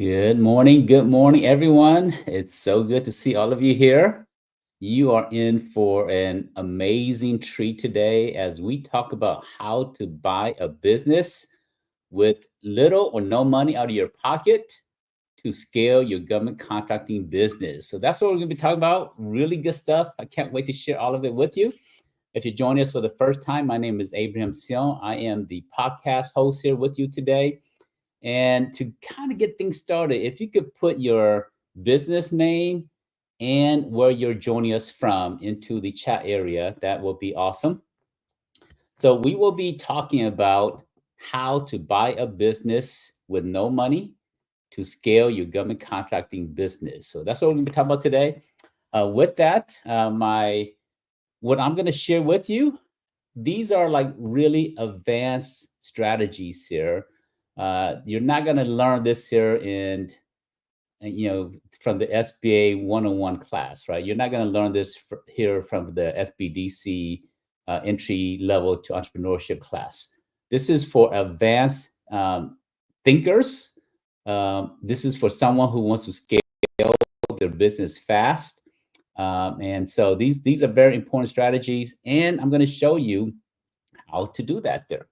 Good morning, everyone. It's so good to see all of you here. You are in for an amazing treat today as we talk about how to buy a business with little or no money out of your pocket to scale your government contracting business. So that's what we're going to be talking about. Really good stuff. I can't wait to share all of it with you. If you're joining us for the first time, my name is Abraham Sion. I am the podcast host here with you today. And to kind of get things started, if you could put your business name and where you're joining us from into the chat area, that will be awesome. So we will be talking about how to buy a business with no money to scale your government contracting business. So that's what we're going to be talking about today. With that, what I'm going to share with you, these are like really advanced strategies here. You're not going to learn this here from the SBA 101 class, right? You're not going to learn this here from the SBDC entry level to entrepreneurship class. This is for advanced thinkers. This is for someone who wants to scale their business fast. And so these are very important strategies, and I'm going to show you how to do that there.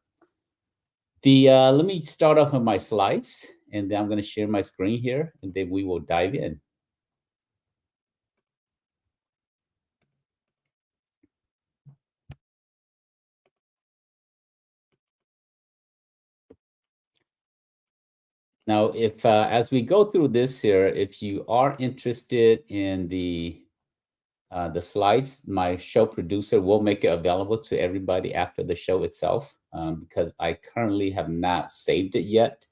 Let me start off with my slides, and then I'm going to share my screen here, and then we will dive in. Now, if as we go through this here, if you are interested in the slides, my show producer will make it available to everybody after the show itself, because I currently have not saved it yet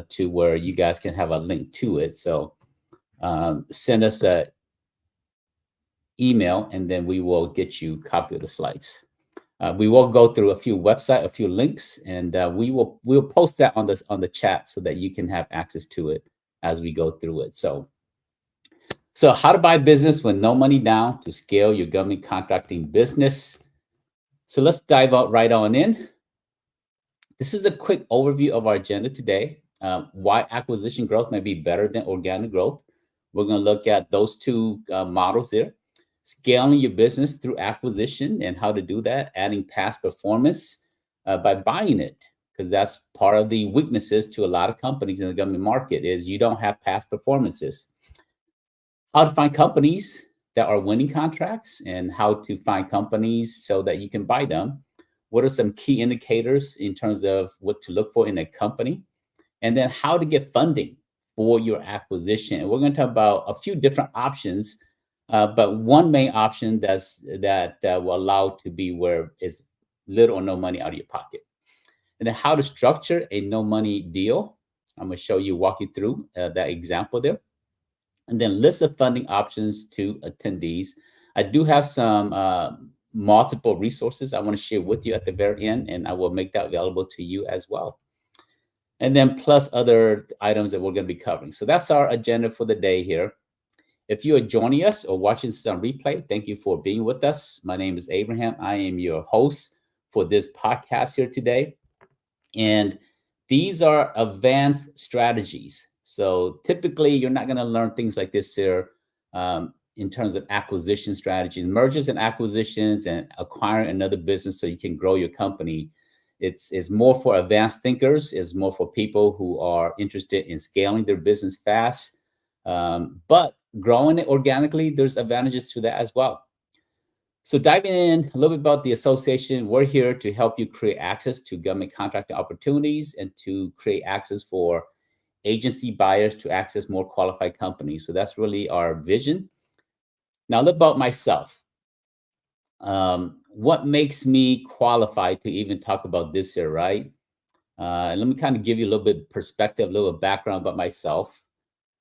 to where you guys can have a link to it. So send us a email, and then we will get you a copy of the slides. We will go through a few links, and we'll post that on the chat so that you can have access to it as we go through it. So how to buy business with no money down to scale your government contracting business. So let's dive right on in. This is a quick overview of our agenda today. Why acquisition growth may be better than organic growth. We're going to look at those two models there. Scaling your business through acquisition and how to do that, adding past performance by buying it, because that's part of the weaknesses to a lot of companies in the government market is you don't have past performances. How to find companies that are winning contracts and how to find companies so that you can buy them. What are some key indicators in terms of what to look for in a company? And then how to get funding for your acquisition. And we're going to talk about a few different options, but one main option that will allow to be where it's little or no money out of your pocket. And then how to structure a no money deal. I'm going to walk you through that example there. And then list of funding options to attendees. I do have some multiple resources I want to share with you at the very end, and I will make that available to you as well. And then plus other items that we're going to be covering. So that's our agenda for the day here. If you are joining us or watching this on replay, thank you for being with us. My name is Abraham. I am your host for this podcast here today. And these are advanced strategies. So typically, you're not going to learn things like this here in terms of acquisition strategies, mergers and acquisitions, and acquiring another business so you can grow your company. It's more for advanced thinkers. It's more for people who are interested in scaling their business fast. But growing it organically, there's advantages to that as well. So diving in a little bit about the association, we're here to help you create access to government contracting opportunities and to create access for agency buyers to access more qualified companies. So that's really our vision. Now, a little about myself. What makes me qualified to even talk about this here, right? Let me kind of give you a little bit of perspective, a little background about myself.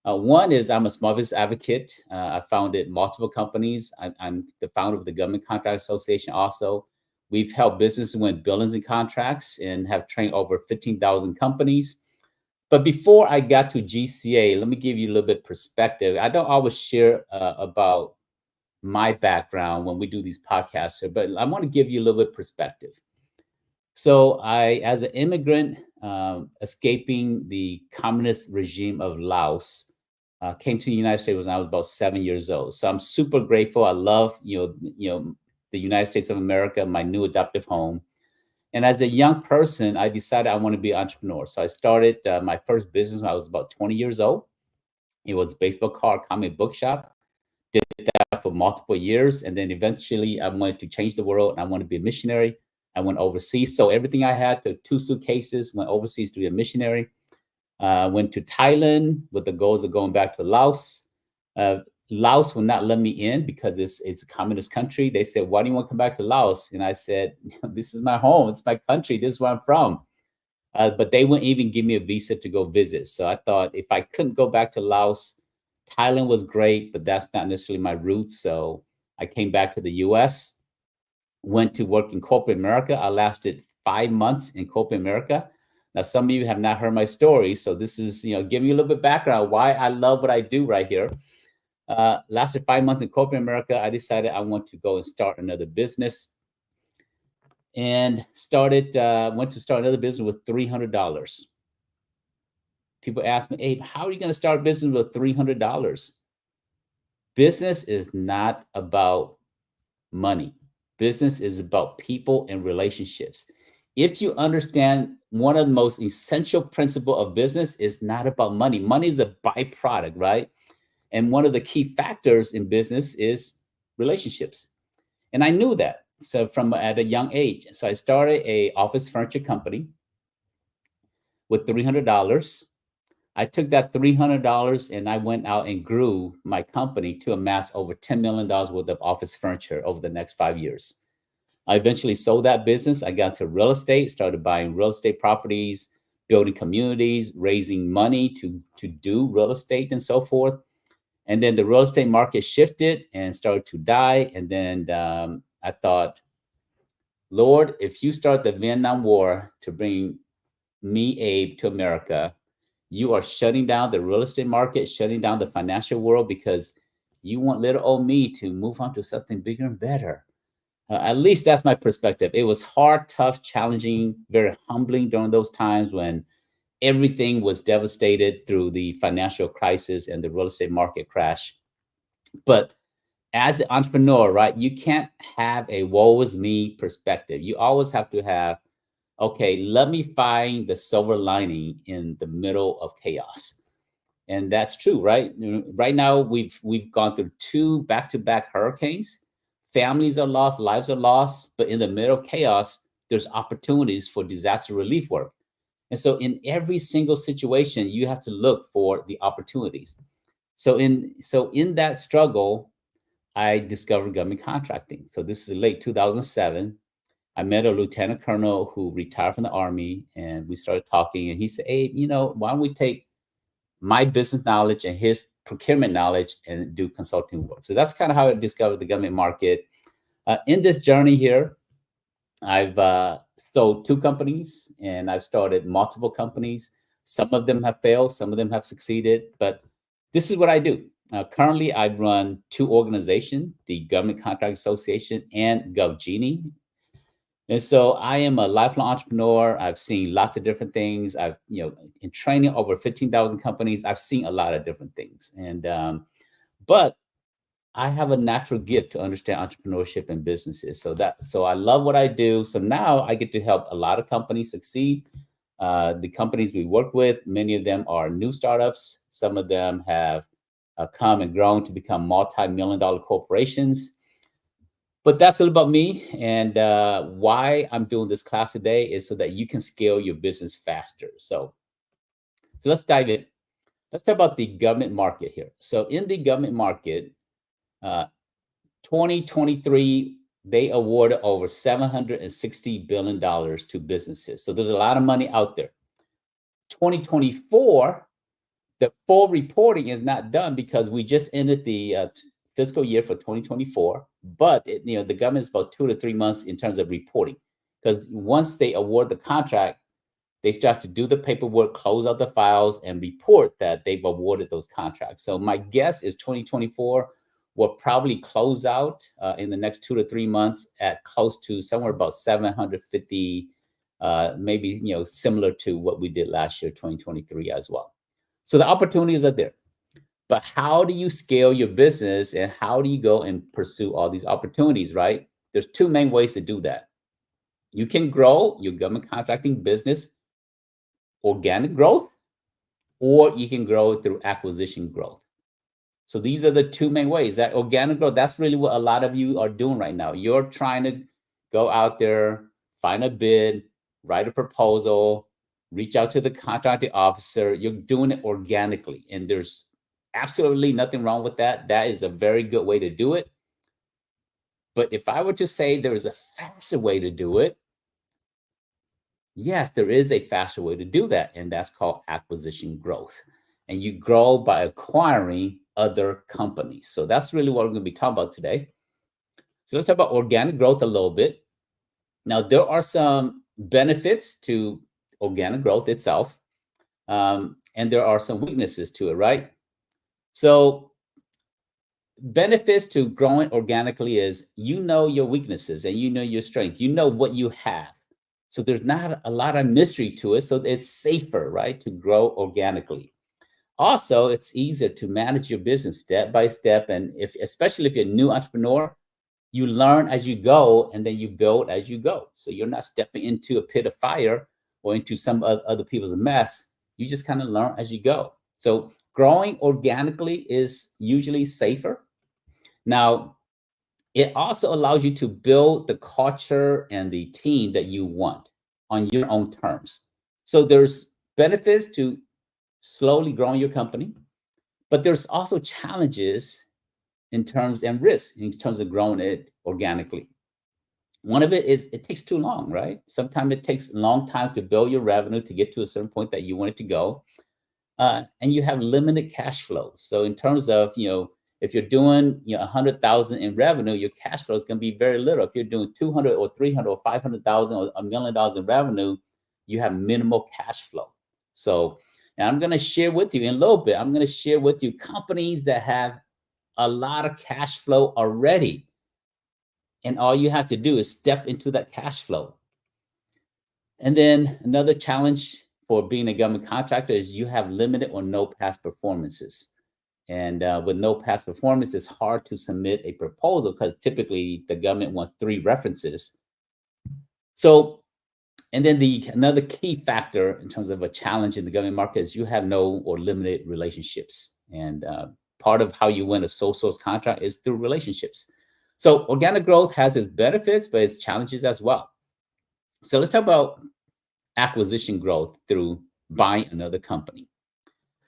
One is I'm a small business advocate. I founded multiple companies. I'm the founder of the Government Contract Association also. We've helped businesses win billions in contracts and have trained over 15,000 companies. But before I got to GCA, let me give you a little bit perspective. I don't always share about my background when we do these podcasts, but I want to give you a little bit perspective. So as an immigrant escaping the communist regime of Laos. Came to the United States when I was about 7 years old. So I'm super grateful. I love, the United States of America, my new adoptive home. And as a young person, I decided I want to be an entrepreneur. So I started my first business when I was about 20 years old. It was a baseball card comic book shop. Did that for multiple years. And then eventually I wanted to change the world and I wanted to be a missionary. I went overseas. So everything I had, took 2 suitcases, went overseas to be a missionary. Went to Thailand with the goals of going back to Laos. Laos will not let me in because it's a communist country. They said, why do you want to come back to Laos? And I said, this is my home. It's my country. This is where I'm from. But they wouldn't even give me a visa to go visit. So I thought if I couldn't go back to Laos, Thailand was great, but that's not necessarily my roots. So I came back to the US, went to work in corporate America. I lasted 5 months in corporate America. Now, some of you have not heard my story. So this is, giving you a little bit of background why I love what I do right here. Lasted 5 months in corporate America. I decided I want to go and start another business, and went to start another business with $300. People ask me, Abe, how are you going to start a business with $300? Business is not about money. Business is about people and relationships. If you understand one of the most essential principles of business is not about money. Money is a byproduct, right? And one of the key factors in business is relationships. And I knew that. So from at a young age. So I started a office furniture company with $300. I took that $300 and I went out and grew my company to amass over $10 million worth of office furniture over the next 5 years. I eventually sold that business. I got to real estate, started buying real estate properties, building communities, raising money to do real estate and so forth. And then the real estate market shifted and started to die. And then I thought, Lord, if you start the Vietnam War to bring me, Abe, to America, you are shutting down the real estate market, shutting down the financial world because you want little old me to move on to something bigger and better. At least that's my perspective. It was hard, tough, challenging, very humbling during those times when everything was devastated through the financial crisis and the real estate market crash. But as an entrepreneur, right, you can't have a woe is me perspective. You always have to have, okay, let me find the silver lining in the middle of chaos. And that's true, right? Right now, we've gone through 2 back-to-back hurricanes. Families are lost, lives are lost, but in the middle of chaos, there's opportunities for disaster relief work. And so in every single situation, you have to look for the opportunities. So in that struggle, I discovered government contracting. So this is late 2007. I met a lieutenant colonel who retired from the Army, and we started talking. And he said, "Hey, why don't we take my business knowledge and his procurement knowledge and do consulting work?" So that's kind of how I discovered the government market. In this journey here, I've sold 2 companies and I've started multiple companies. Some of them have failed, some of them have succeeded, but this is what I do. Currently, I run 2 organizations, the Government Contract Association and GovGenie. And so I am a lifelong entrepreneur. I've seen lots of different things. I've, in training over 15,000 companies, I've seen a lot of different things. And, but I have a natural gift to understand entrepreneurship and businesses. So I love what I do. So now I get to help a lot of companies succeed. The companies we work with, many of them are new startups. Some of them have come and grown to become multi-million-dollar corporations. But that's a little about me, and why I'm doing this class today is so that you can scale your business faster. So let's dive in. Let's talk about the government market here. So in the government market, 2023, they awarded over $760 billion to businesses. So there's a lot of money out there. 2024, the full reporting is not done because we just ended the fiscal year for 2024, but the government is about 2 to 3 months in terms of reporting, because once they award the contract, they start to do the paperwork, close out the files, and report that they've awarded those contracts. So my guess is 2024 will probably close out in the next 2 to 3 months at close to somewhere about $750 maybe, similar to what we did last year, 2023 as well. So the opportunities are there. But how do you scale your business and how do you go and pursue all these opportunities, right? There's two main ways to do that. You can grow your government contracting business, organic growth, or you can grow through acquisition growth. So these are the two main ways. That organic growth, that's really what a lot of you are doing right now. You're trying to go out there, find a bid, write a proposal, reach out to the contracting officer. You're doing it organically, and there's absolutely nothing wrong with that. That is a very good way to do it. But if I were to say there is a faster way to do it, yes, there is a faster way to do that, and that's called acquisition growth. And you grow by acquiring other companies. So that's really what we're going to be talking about today. So let's talk about organic growth a little bit. Now, there are some benefits to organic growth itself, and there are some weaknesses to it, right? So benefits to growing organically is your weaknesses and your strengths. You know what you have. So there's not a lot of mystery to it. So it's safer, right, to grow organically. Also, it's easier to manage your business step by step. And especially if you're a new entrepreneur, you learn as you go and then you build as you go. So you're not stepping into a pit of fire or into some other people's mess. You just kind of learn as you go. So growing organically is usually safer. Now, it also allows you to build the culture and the team that you want on your own terms. So there's benefits to slowly growing your company, but there's also challenges in terms and risks in terms of growing it organically. One of it is it takes too long, right? Sometimes it takes a long time to build your revenue to get to a certain point that you want it to go. And you have limited cash flow. So in terms of, if you're doing 100,000 in revenue, your cash flow is going to be very little. If you're doing 200 or 300 or 500,000 or $1 million in revenue, you have minimal cash flow. So, and I'm going to share with you in a little bit, I'm going to share with you companies that have a lot of cash flow already. And all you have to do is step into that cash flow. And then another challenge for being a government contractor is you have limited or no past performances. And with no past performance, it's hard to submit a proposal because typically the government wants 3 references. So, and then another key factor in terms of a challenge in the government market is you have no or limited relationships. And part of how you win a sole source contract is through relationships. So organic growth has its benefits, but its challenges as well. So let's talk about acquisition growth through buying another company.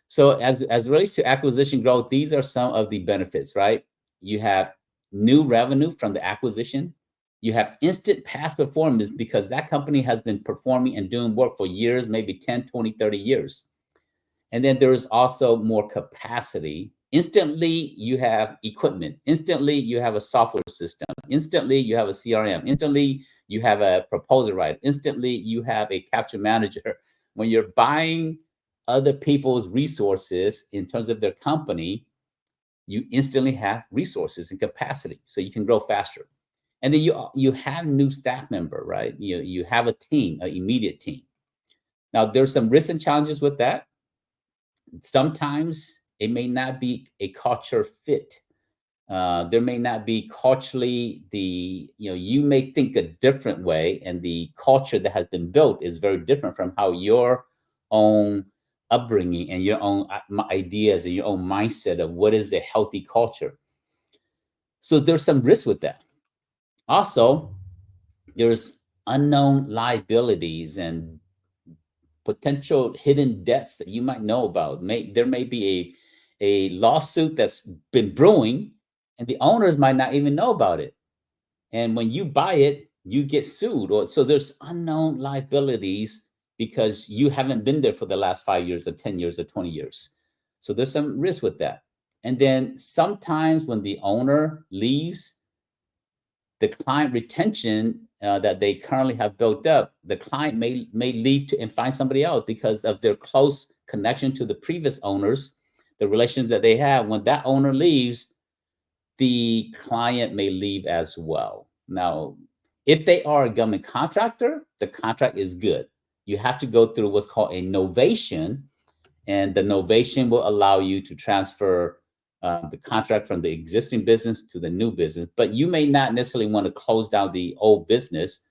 So as it relates to acquisition growth, these are some of the benefits, right? You have new revenue from the acquisition. You have instant past performance because that company has been performing and doing work for years, maybe 10, 20, 30 years. And then there is also more capacity. Instantly, you have equipment. Instantly, you have a software system. Instantly, you have a CRM. Instantly, you have a proposal writer. Instantly, you have a capture manager. When you're buying other people's resources in terms of their company, you instantly have resources and capacity, so you can grow faster. And then you have new staff member, right? You have a team, an immediate team. Now, there's some risks and challenges with that. Sometimes it may not be a culture fit. There may not be culturally you may think a different way, and the culture that has been built is very different from how your own upbringing and your own ideas and your own mindset of what is a healthy culture. So there's some risk with that. Also, there's unknown liabilities and potential hidden debts that you might know about. There may be a lawsuit that's been brewing and the owners might not even know about it. And when you buy it, you get sued. So there's unknown liabilities because you haven't been there for the last 5 years or 10 years or 20 years. So there's some risk with that. And then sometimes when the owner leaves, the client retention that they currently have built up, the client may leave and find somebody else because of their close connection to the previous owners, the relationship that they have. When that owner leaves, the client may leave as well. Now, If they are a government contractor, the contract is good. You have to go through what's called a novation, and the novation will allow you to transfer the contract from the existing business to the new business. But you may not necessarily want to close down the old business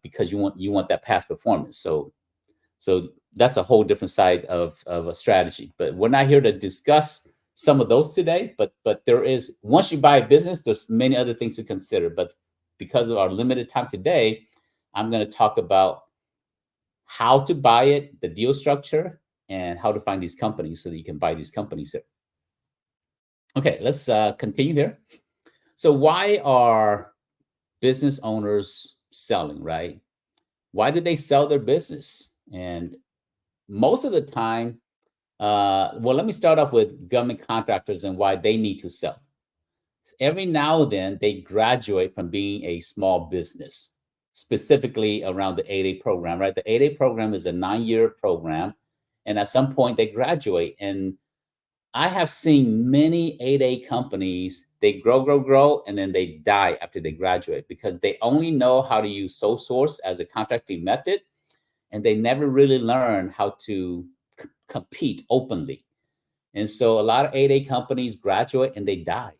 because you want that past performance. So that's a whole different side of a strategy. But we're not here to discuss some of those today. But there is, once you buy a business, there's many other things to consider. But because of our limited time today, I'm going to talk about how to buy it, the deal structure, and how to find these companies so that you can buy these companies here. Okay, let's continue here. So why are business owners selling, right? Why do they sell their business? And most of the time, well, let me start off with government contractors and why they need to sell. Every now and then, they graduate from being a small business, specifically around the 8A program, right? The 8A program is a 9-year program. And at some point, they graduate. And I have seen many 8A companies, they grow, and then they die after they graduate because they only know how to use sole source as a contracting method. And they never really learn how to compete openly. And so a lot of 8A companies graduate and they die.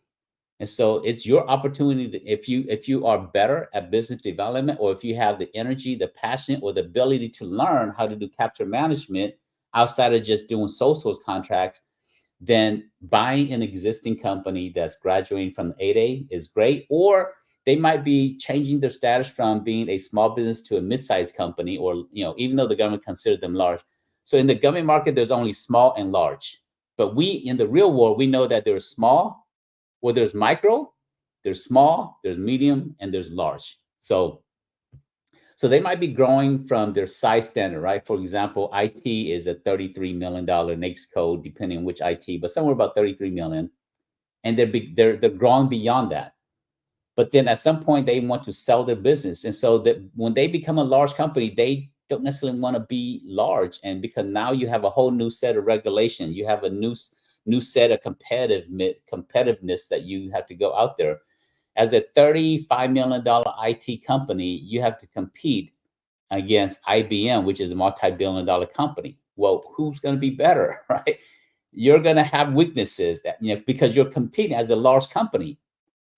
And so it's your opportunity to, if you are better at business development, or if you have the energy, the passion, or the ability to learn how to do capture management outside of just doing sole source contracts, then buying an existing company that's graduating from 8A is great. Or they might be changing their status from being a small business to a mid-sized company, or even though the government considers them large. So in the government market, there's only small and large. But we, in the real world, we know that there's small, or there's micro, there's small, there's medium, and there's large. So they might be growing from their size standard, right? For example, IT is a $33 million NAICS code, depending on which IT, but somewhere about 33 million. And they're growing beyond that. But then at some point, they want to sell their business. And so that when they become a large company, they don't necessarily want to be large. And because now you have a whole new set of regulation, you have a new set of competitiveness that you have to go out there. As a $35 million IT company, you have to compete against IBM, which is a multi-billion-dollar company. Well, who's going to be better, right? You're going to have weaknesses that, because you're competing as a large company,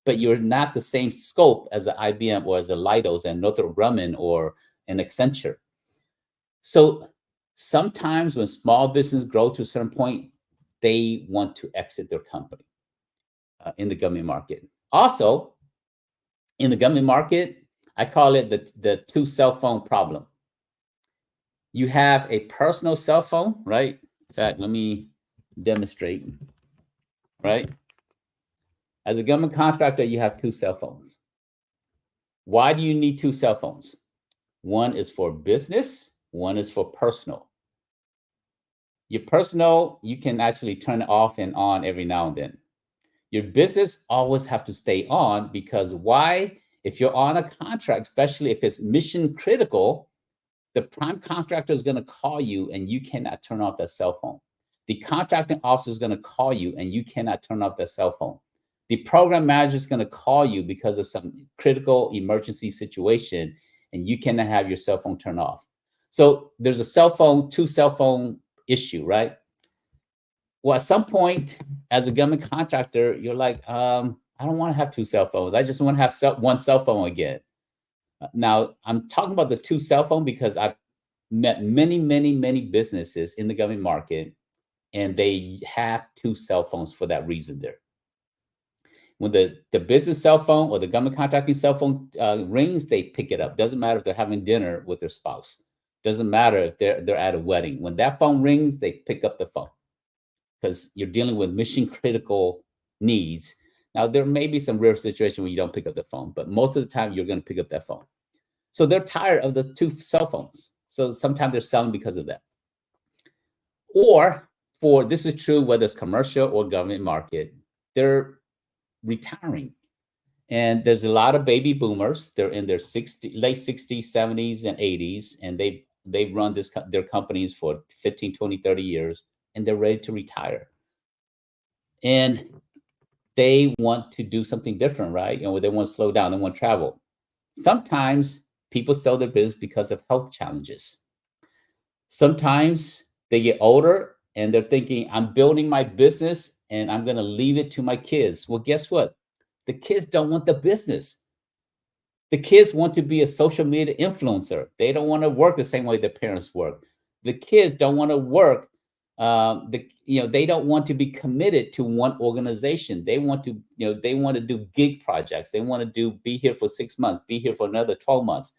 but you're not the same scope as an IBM or as a Leidos and Northrop Grumman or an Accenture. So sometimes when small business grow to a certain point, they want to exit their company in the government market. Also, in the government market, I call it the two cell phone problem. You have a personal cell phone, right? In fact, let me demonstrate, right? As a government contractor, you have two cell phones. Why do you need two cell phones? One is for business, one is for personal. Your personal, you can actually turn it off and on every now and then. Your business always have to stay on, because why? If you're on a contract, especially if it's mission critical, the prime contractor is going to call you and you cannot turn off that cell phone. The contracting officer is going to call you and you cannot turn off that cell phone. The program manager is going to call you because of some critical emergency situation and you cannot have your cell phone turned off. So there's a two cell phone issue, right? Well, at some point, as a government contractor, you're like, I don't want to have two cell phones. I just want to have one cell phone again. Now, I'm talking about the two cell phone because I've met many businesses in the government market, and they have two cell phones for that reason there. When the business cell phone or the government contracting cell phone rings, they pick it up. Doesn't matter if they're having dinner with their spouse. Doesn't matter if they're at a wedding. When that phone rings, they pick up the phone, because you're dealing with mission critical needs. Now, there may be some rare situation where you don't pick up the phone, but most of the time you're going to pick up that phone. So they're tired of the two cell phones. So sometimes they're selling because of that. Or this is true whether it's commercial or government market, they're retiring. And there's a lot of baby boomers. They're in their late 60s, 70s, and 80s, and they've run their companies for 15, 20, 30 years, and they're ready to retire. And they want to do something different, right? They want to slow down, they want to travel. Sometimes people sell their business because of health challenges. Sometimes they get older and they're thinking, I'm building my business and I'm going to leave it to my kids. Well, guess what? The kids don't want the business. The kids want to be a social media influencer. They don't want to work the same way their parents work. The kids don't want to work. They don't want to be committed to one organization. They want to, they want to do gig projects. They want to be here for 6 months, be here for another 12 months.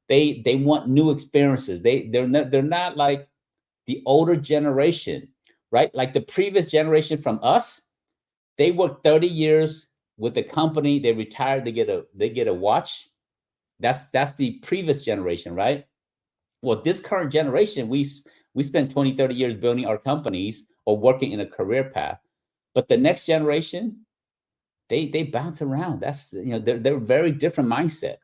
They want new experiences. They're not like the older generation, right? Like the previous generation from us, they worked 30 years with the company. They retired. They get a watch. That's the previous generation, right? Well, this current generation, we spend 20, 30 years building our companies or working in a career path. But the next generation, they bounce around. That's, they're very different mindset.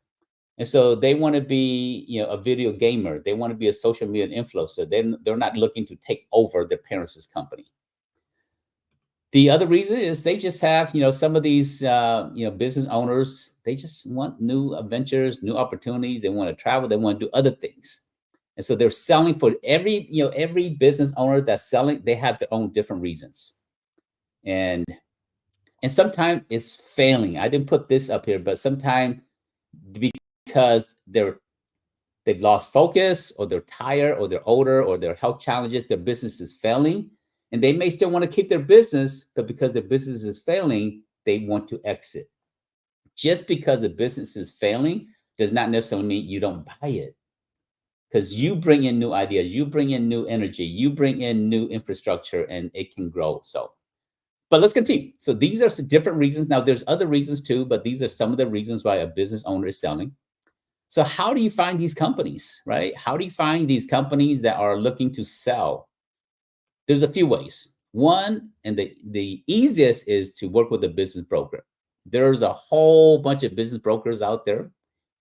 And so they want to be, a video gamer. They want to be a social media influencer. They're not looking to take over their parents' company. The other reason is they just have, some of these, business owners, they just want new adventures, new opportunities. They want to travel. They want to do other things. And so they're selling for every business owner that's selling, they have their own different reasons. And sometimes it's failing. I didn't put this up here, but sometimes because they've lost focus, or they're tired, or they're older, or their health challenges, their business is failing. And they may still want to keep their business, but because their business is failing, they want to exit. Just because the business is failing does not necessarily mean you don't buy it. Because you bring in new ideas, you bring in new energy, you bring in new infrastructure, and it can grow. So, but let's continue. So these are some different reasons. Now, there's other reasons too, but these are some of the reasons why a business owner is selling. So how do you find these companies, right? How do you find these companies that are looking to sell? There's a few ways. One, and the easiest, is to work with a business broker. There's a whole bunch of business brokers out there,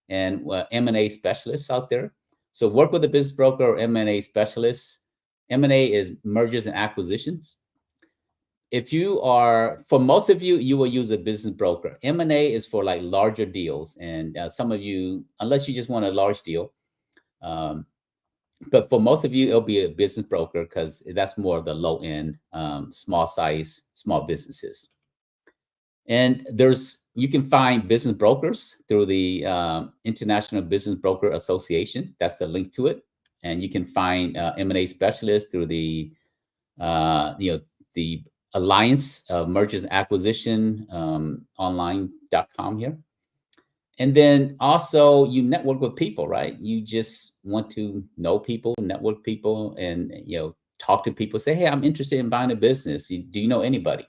and M&A specialists out there. So work with a business broker or M&A specialist. M&A is mergers and acquisitions. For most of you, you will use a business broker. M&A is for like larger deals. And some of you, unless you just want a large deal, but for most of you, it'll be a business broker, because that's more of the low end, small businesses. And you can find business brokers through the International Business Broker Association. That's the link to it. And you can find M&A specialists through the Alliance of Mergers and Acquisition, online.com here. And then also you network with people, right? You just want to know people, network people, and talk to people. Say, hey, I'm interested in buying a business. Do you know anybody?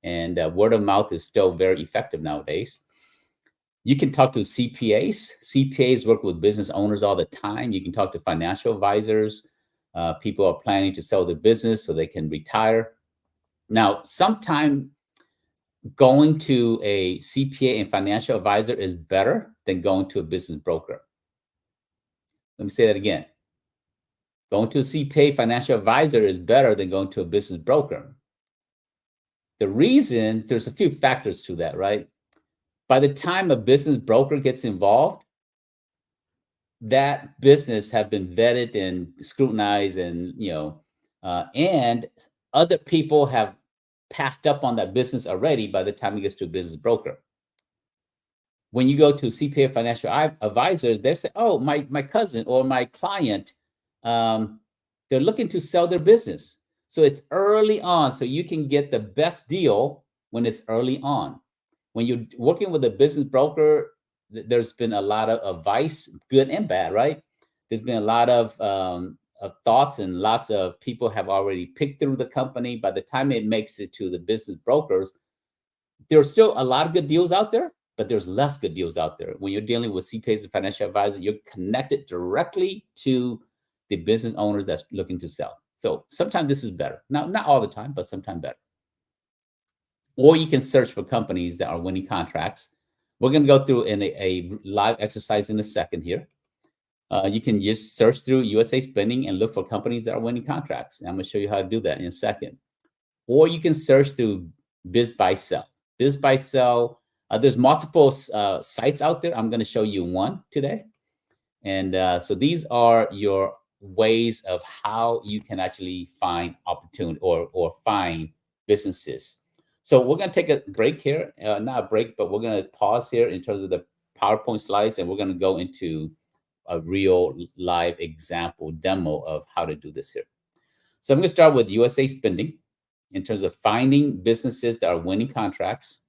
And word of mouth is still very effective nowadays. You can talk to CPAs. CPAs work with business owners all the time. You can talk to financial advisors. People are planning to sell their business so they can retire. Now, sometimes going to a CPA and financial advisor is better than going to a business broker. Let me say that again. Going to a CPA financial advisor is better than going to a business broker. The reason, there's a few factors to that, right? By the time a business broker gets involved, that business have been vetted and scrutinized, and and other people have passed up on that business already by the time it gets to a business broker. When you go to CPA financial advisors, they say, oh, my cousin or my client, they're looking to sell their business. So it's early on, so you can get the best deal when it's early on. When you're working with a business broker, there's been a lot of advice, good and bad, right? There's been a lot of thoughts, and lots of people have already picked through the company. By the time it makes it to the business brokers, there's still a lot of good deals out there, but there's less good deals out there. When you're dealing with CPAs and financial advisors, you're connected directly to the business owners that's looking to sell. So sometimes this is better. Now, not all the time, but sometimes better. Or you can search for companies that are winning contracts. We're going to go through in a live exercise in a second here. You can just search through USA Spending and look for companies that are winning contracts. And I'm going to show you how to do that in a second. Or you can search through BizBuySell. BizBuySell There's multiple sites out there. I'm going to show you one today. And so these are your ways of how you can actually find opportunity or find businesses. So we're going to take a break here, not a break, but we're going to pause here in terms of the PowerPoint slides, and we're going to go into a real live example demo of how to do this here. So I'm going to start with USA Spending in terms of finding businesses that are winning contracts.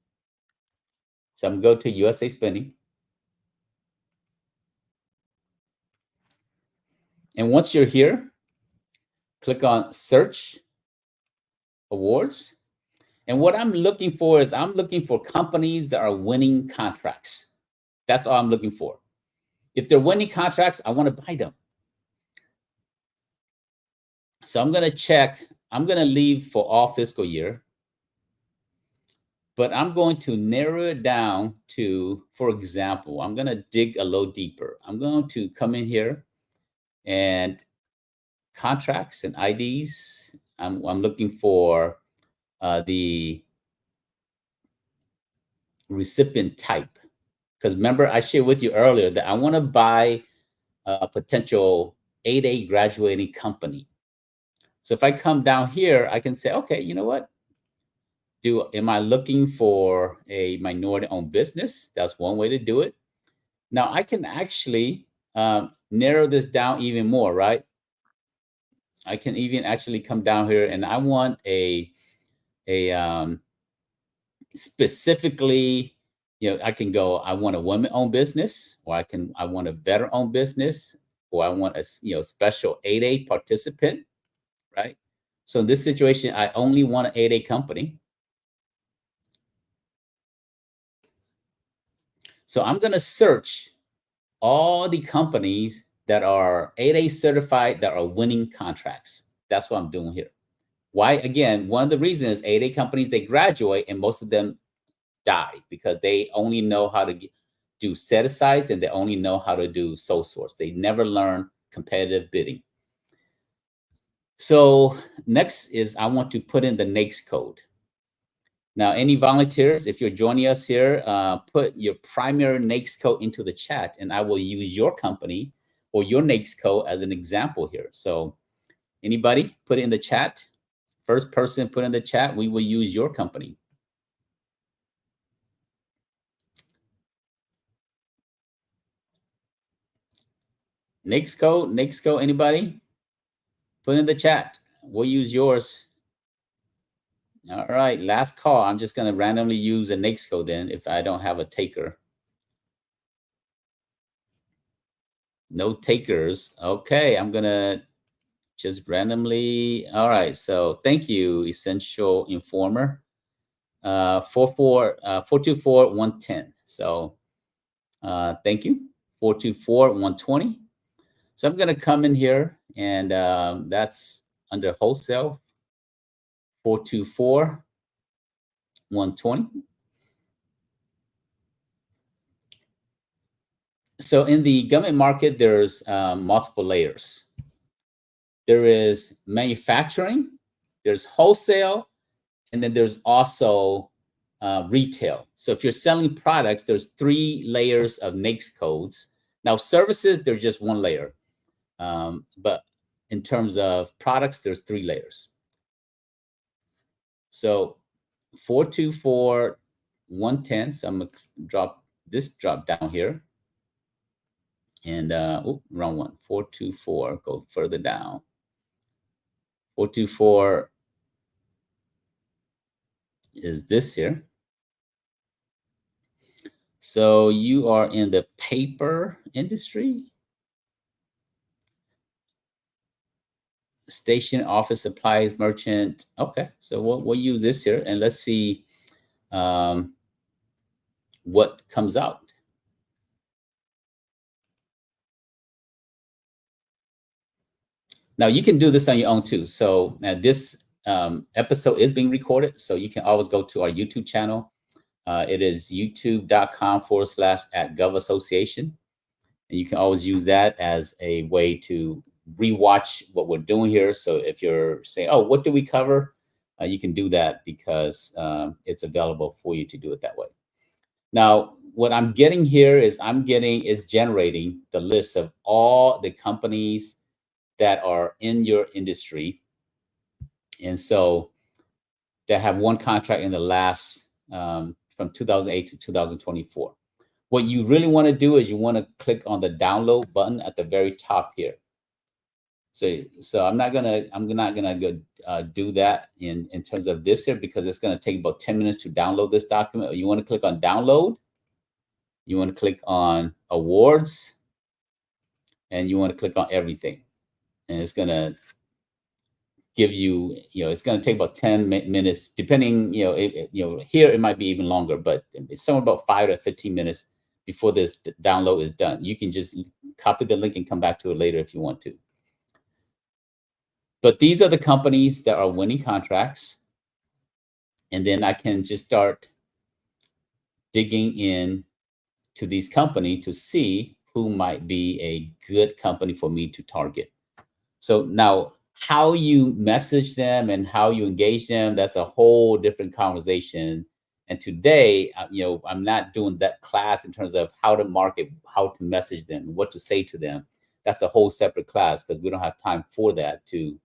So I'm going to go to USA Spending. And once you're here, click on Search Awards. And what I'm looking for is I'm looking for companies that are winning contracts. That's all I'm looking for. If they're winning contracts, I want to buy them. So I'm going to check. I'm going to leave for all fiscal year. But I'm going to narrow it down to, for example, I'm going to dig a little deeper. I'm going to come in here and contracts and IDs. I'm looking for the recipient type. Because remember, I shared with you earlier that I want to buy a potential 8A graduating company. So if I come down here, I can say, okay, you know what? Am I looking for a minority-owned business? That's one way to do it. Now I can actually narrow this down even more, right? I can even actually come down here and I want a specifically, I can go, I want a women-owned business, or I want a veteran-owned business, or I want a special 8A participant, right? So in this situation, I only want an 8A company. So I'm going to search all the companies that are 8A certified that are winning contracts. That's what I'm doing here. Why? Again, one of the reasons is 8A companies, they graduate and most of them die because they only know how to do set asides and they only know how to do sole source. They never learn competitive bidding. So next is I want to put in the NAICS code. Now, any volunteers, if you're joining us here, put your primary NAICS code into the chat and I will use your company or your NAICS code as an example here. So anybody put it in the chat. First person put in the chat, we will use your company. NAICS code, anybody? Put in the chat. We'll use yours. All right, last call. I'm just going to randomly use a NAICS code then if I don't have a taker. No takers. Okay, I'm going to just randomly. All right, so thank you, Essential Informer. 424-110. So thank you, 424-120. So I'm going to come in here and that's under wholesale, 424-120. So in the government market, there's multiple layers. There is manufacturing, there's wholesale, and then there's also retail. So if you're selling products, there's 3 layers of NAICS codes. Now services, they're just 1 layer. But in terms of products, there's 3 layers. So 424-110. So I'm gonna drop down here. And wrong one. 424. Go further down. 424 is this here. So you are in the paper industry. Station, office supplies, merchant. Okay, so we'll use this here and let's see what comes out. Now you can do this on your own too. So this episode is being recorded, so you can always go to our YouTube channel. It is youtube.com/@GovAssociation. And you can always use that as a way to rewatch what we're doing here. So if you're saying, oh, what do we cover? You can do that because it's available for you to do it that way. Now, what I'm getting here is generating the list of all the companies that are in your industry. And so that have one contract in the last from 2008 to 2024. What you really want to do is you want to click on the download button at the very top here. So I'm not gonna go do that in terms of this here, because it's gonna take about 10 minutes to download this document. You want to click on download. You want to click on awards, and you want to click on everything, and it's gonna give you, it's going to take about 10 minutes, depending, here it might be even longer, but it's somewhere about 5 to 15 minutes before this download is done. You can just copy the link and come back to it later if you want to. But these are the companies that are winning contracts. And then I can just start digging in to these companies to see who might be a good company for me to target. So now, how you message them and how you engage them, that's a whole different conversation. And today, I'm not doing that class in terms of how to market, how to message them, what to say to them. That's a whole separate class, because we don't have time for that to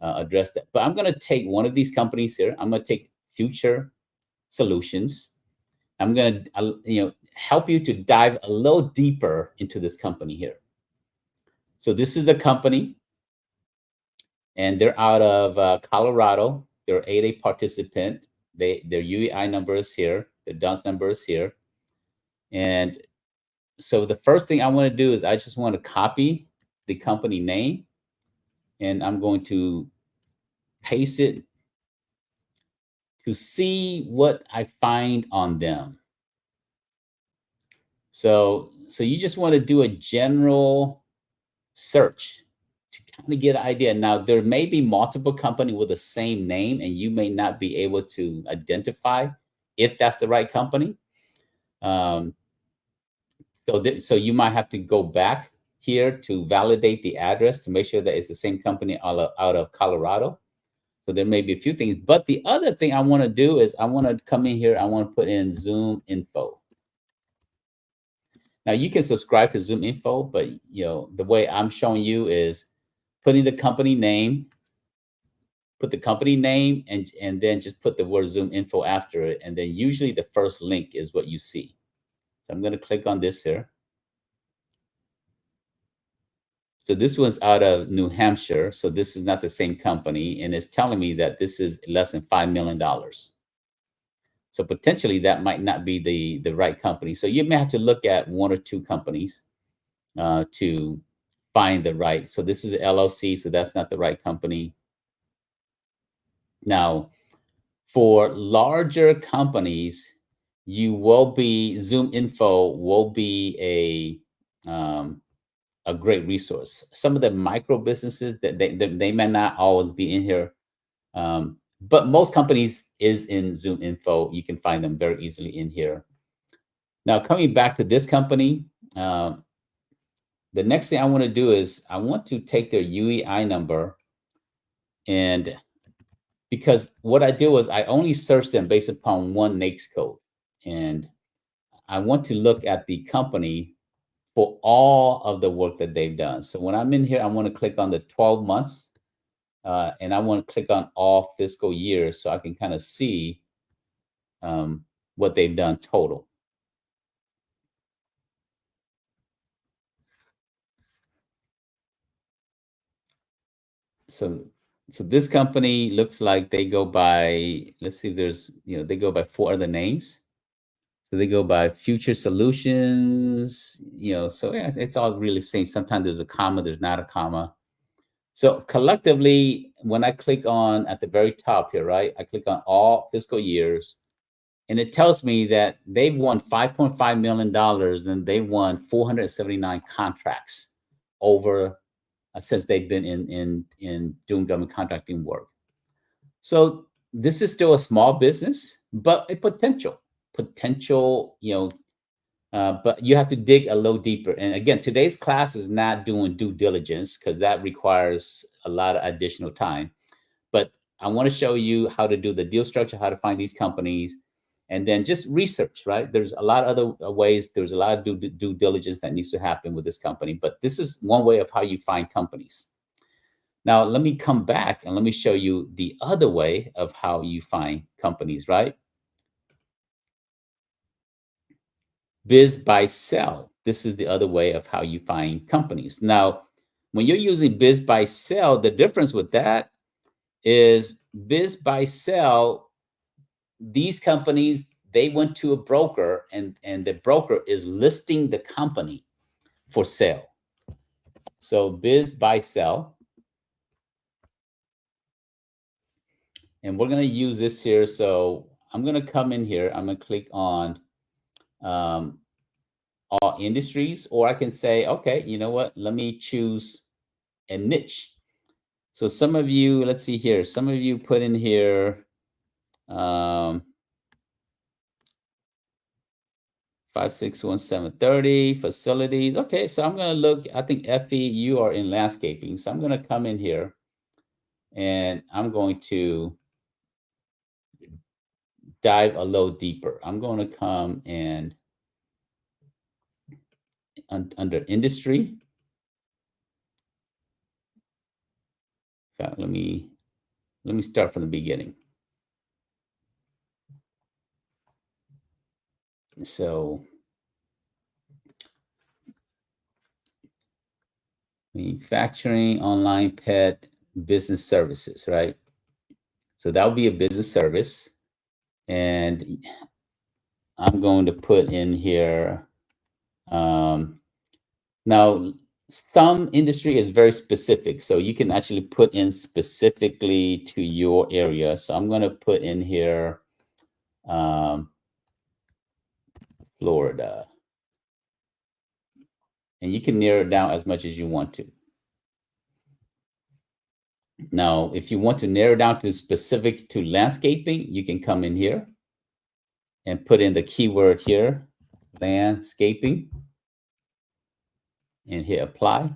address that. But I'm going to take one of these companies here. I'm going to take Future Solutions. I'm going to help you to dive a little deeper into this company here. So this is the company, and they're out of Colorado. They're 8A participant. Their UEI number is here. Their DUNS number is here. And so the first thing I want to do is I just want to copy the company name, and I'm going to paste it to see what I find on them. So you just want to do a general search to kind of get an idea. Now, there may be multiple companies with the same name, and you may not be able to identify if that's the right company. So you might have to go back here to validate the address to make sure that it's the same company out of Colorado. So there may be a few things. But the other thing I want to do is I want to come in here. I want to put in Zoom info. Now, you can subscribe to Zoom info, but the way I'm showing you is putting the company name, put the company name, and then just put the word Zoom info after it. And then usually the first link is what you see. So I'm going to click on this here. So this one's out of New Hampshire. So this is not the same company. And it's telling me that this is less than $5 million. So potentially that might not be the right company. So you may have to look at one or two companies to find the right. So this is LLC. So that's not the right company. Now, for larger companies, Zoom info will be a great resource. Some of the micro businesses that they may not always be in here, but most companies is in Zoom info. You can find them very easily in here. Now, coming back to this company, the next thing I want to do is I want to take their UEI number, and because what I do is I only search them based upon one NAICS code, and I want to look at the company for all of the work that they've done. So when I'm in here, I want to click on the 12 months, and I want to click on all fiscal years so I can kind of see what they've done total. So this company looks like they go by, let's see if there's, they go by 4 other names. So they go by Future Solutions, so yeah, it's all really the same. Sometimes there's a comma, there's not a comma. So collectively, when I click on at the very top here, right, I click on all fiscal years, and it tells me that they've won $5.5 million and they won 479 contracts over since they've been in doing government contracting work. So this is still a small business, but a potential, but you have to dig a little deeper. And again, today's class is not doing due diligence because that requires a lot of additional time. But I want to show you how to do the deal structure, how to find these companies. And then just research, right? There's a lot of other ways. There's a lot of due diligence that needs to happen with this company, but this is one way of how you find companies. Now, let me come back and let me show you the other way of how you find companies, right? BizBuySell. This is the other way of how you find companies. Now, when you're using BizBuySell, the difference with that is BizBuySell, these companies, they went to a broker, and the broker is listing the company for sale. So BizBuySell, and we're going to use this here. So I'm going to come in here. I'm going to click on all industries, or I can say, okay, you know what? Let me choose a niche. So some of you, let's see here. Some of you put in here 561,730 facilities. Okay, so I'm going to look. I think Effie, you are in landscaping. So I'm going to come in here and I'm going to dive a little deeper. I'm going to come and under industry. Let me start from the beginning. So manufacturing, online pet, business services, right? So that would be a business service. And I'm going to put in here, now some industry is very specific. So you can actually put in specifically to your area. So I'm going to put in here, Florida. And you can narrow it down as much as you want to. Now, if you want to narrow down to specific to landscaping, you can come in here and put in the keyword here, landscaping, and hit apply.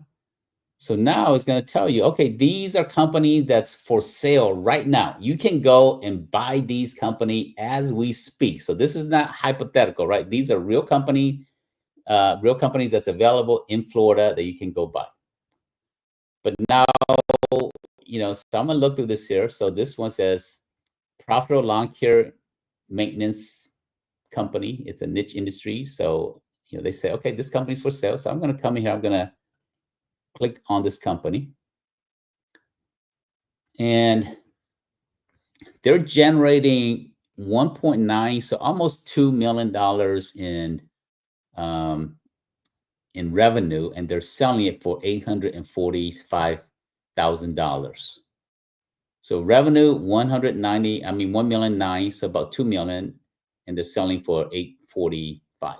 So now it's going to tell you, okay, these are companies that's for sale right now. You can go and buy these companies as we speak. So this is not hypothetical, right? These are real companies that's available in Florida that you can go buy. But now, you know, so I'm going to look through this here. So this one says profitable lawn care maintenance company. It's a niche industry. So, you know, they say, okay, this company's for sale. So I'm going to come in here. I'm going to click on this company. And they're generating 1.9, so almost $2 million in revenue, and they're selling it for $845,000. So revenue 1.9 million, so about 2 million, and they're selling for 845.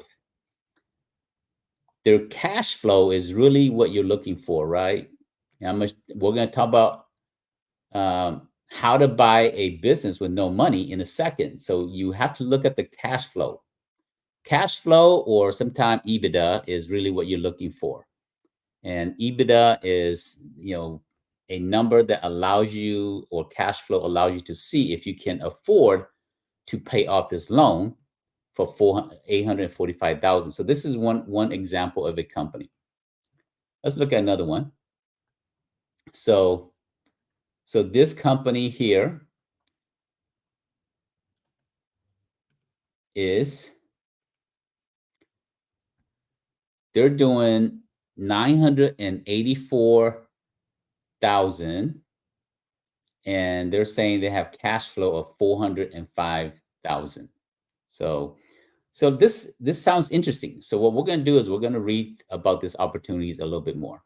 Their cash flow is really what you're looking for, right? We're going to talk about how to buy a business with no money in a second. So you have to look at the cash flow. Cash flow, or sometimes EBITDA, is really what you're looking for. And EBITDA is, you know, a number that allows you, or cash flow allows you to see if you can afford to pay off this loan for $845,000. So this is one example of a company. Let's look at another one. So this company here is, they're doing 984,000, and they're saying they have cash flow of 405,000. So this sounds interesting. So what we're going to do is we're going to read about this opportunities a little bit more.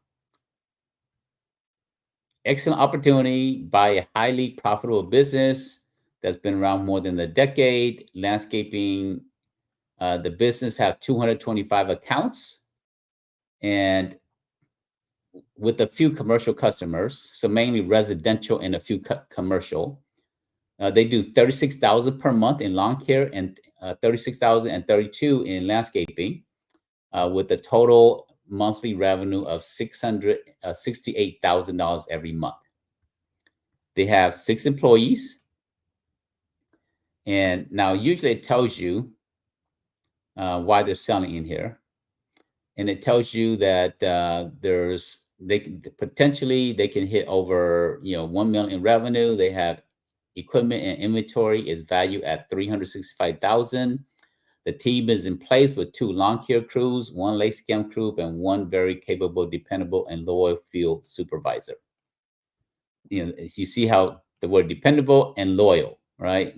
Excellent opportunity, buy a highly profitable business that's been around more than a decade. Landscaping, the business have 225 accounts, and with a few commercial customers, so mainly residential and a few commercial. They do 36,000 per month in lawn care, and 36,032 in landscaping, with a total monthly revenue of $668,000 every month. They have 6 employees, And now usually it tells you why they're selling in here. And it tells you that potentially they can hit over 1 million in revenue. They have equipment and inventory is valued at 365,000. The team is in place with 2 lawn care crews, 1 late scam crew, and 1 very capable, dependable, and loyal field supervisor. You see how the word dependable and loyal, right?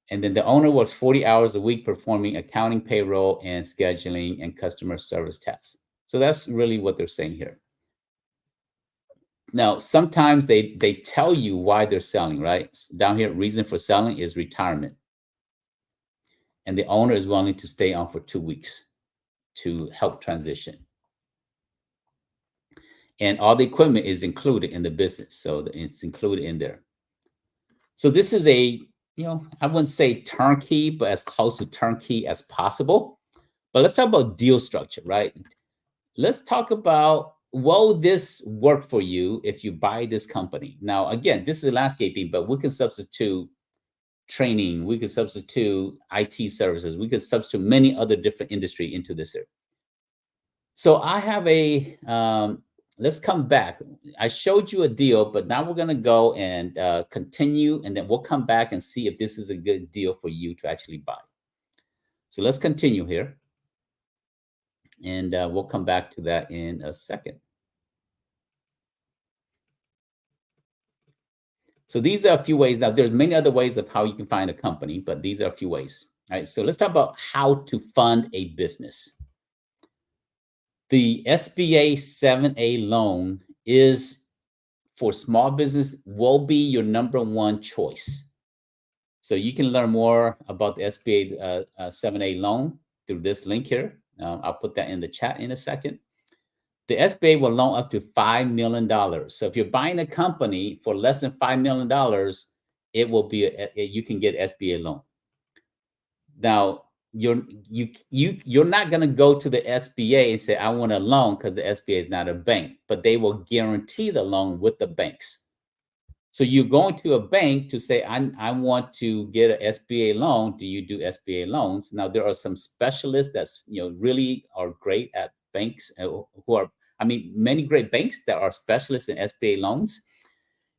And then the owner works 40 hours a week performing accounting, payroll, and scheduling and customer service tasks. So that's really what they're saying here. Now, sometimes they tell you why they're selling, right? Down here, reason for selling is retirement. And the owner is willing to stay on for 2 weeks to help transition. And all the equipment is included in the business. So it's included in there. So this is a, I wouldn't say turnkey, but as close to turnkey as possible. But let's talk about deal structure, right? Let's talk about, will this work for you if you buy this company? Now, again, this is landscaping, but we can substitute training. We could substitute IT services. We could substitute many other different industry into this here. So I have a, let's come back. I showed you a deal, but now we're going to go and continue, and then we'll come back and see if this is a good deal for you to actually buy. So let's continue here. And we'll come back to that in a second. So these are a few ways. Now, there's many other ways of how you can find a company, but these are a few ways. All right, so let's talk about how to fund a business. The SBA 7A loan is for small business, will be your #1 choice. So you can learn more about the SBA 7A loan through this link here. I'll put that in the chat in a second. The SBA will loan up to $5 million. So if you're buying a company for less than $5 million, it will be you can get SBA loan. Now, you're not going to go to the SBA and say, I want a loan, because the SBA is not a bank, but they will guarantee the loan with the banks. So you're going to a bank to say, I want to get an SBA loan. Do you do SBA loans? Now, there are some specialists that's, really are great at banks who are, many great banks that are specialists in SBA loans.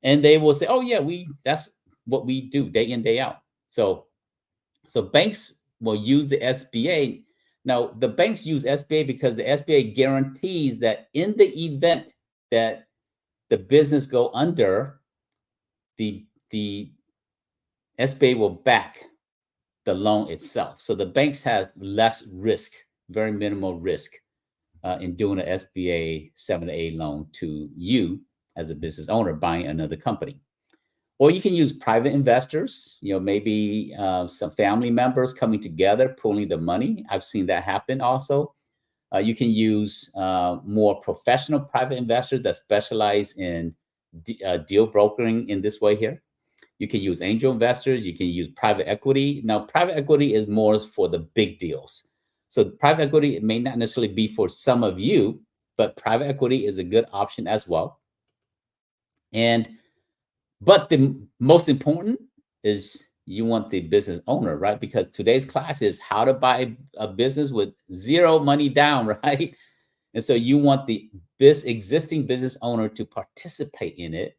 And they will say, oh yeah, that's what we do day in, day out. So banks will use the SBA. Now, the banks use SBA because the SBA guarantees that in the event that the business go under, the SBA will back the loan itself. So the banks have less risk, very minimal risk in doing an SBA 7A loan to you as a business owner buying another company. Or you can use private investors, maybe some family members coming together, pooling the money. I've seen that happen also. You can use more professional private investors that specialize in deal brokering in this way here. You can use angel investors. You can use private equity. Now, private equity is more for the big deals. So private equity may not necessarily be for some of you, but private equity is a good option as well. But the most important is you want the business owner, right? Because today's class is how to buy a business with zero money down, right? And so you want this existing business owner to participate in it.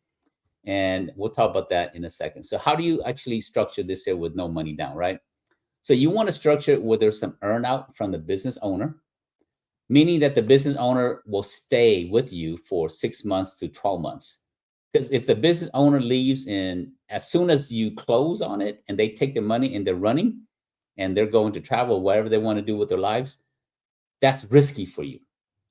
And we'll talk about that in a second. So how do you actually structure this here with no money down, right? So you want to structure it where there's some earnout from the business owner, meaning that the business owner will stay with you for 6 months to 12 months. Because if the business owner leaves as soon as you close on it and they take the money and they're running and they're going to travel, whatever they want to do with their lives, that's risky for you.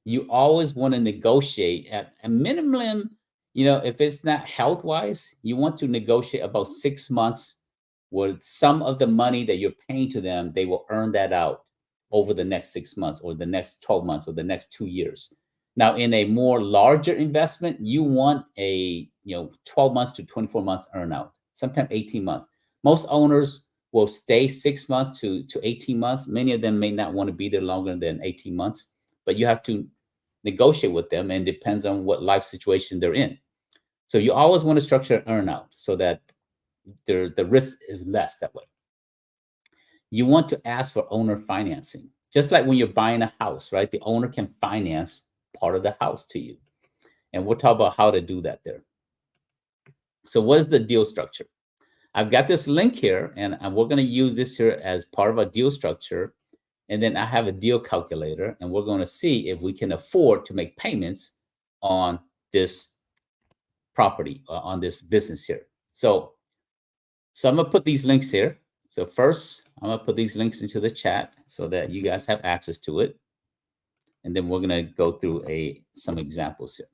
You always want to negotiate at a minimum, if it's not health-wise, you want to negotiate about 6 months where some of the money that you're paying to them, they will earn that out over the next 6 months or the next 12 months or the next 2 years. Now, in a more larger investment, you want a 12 months to 24 months earnout, sometimes 18 months. Most owners will stay 6 months to 18 months. Many of them may not want to be there longer than 18 months, but you have to negotiate with them, and it depends on what life situation they're in. So you always want to structure an earnout so that the risk is less that way. You want to ask for owner financing. Just like when you're buying a house, right? The owner can finance part of the house to you. And we'll talk about how to do that there. So what is the deal structure? I've got this link here, and we're going to use this here as part of a deal structure. And then I have a deal calculator, and we're going to see if we can afford to make payments on this property, on this business here. So I'm going to put these links here. So first, I'm going to put these links into the chat so that you guys have access to it. And then we're going to go through some examples here.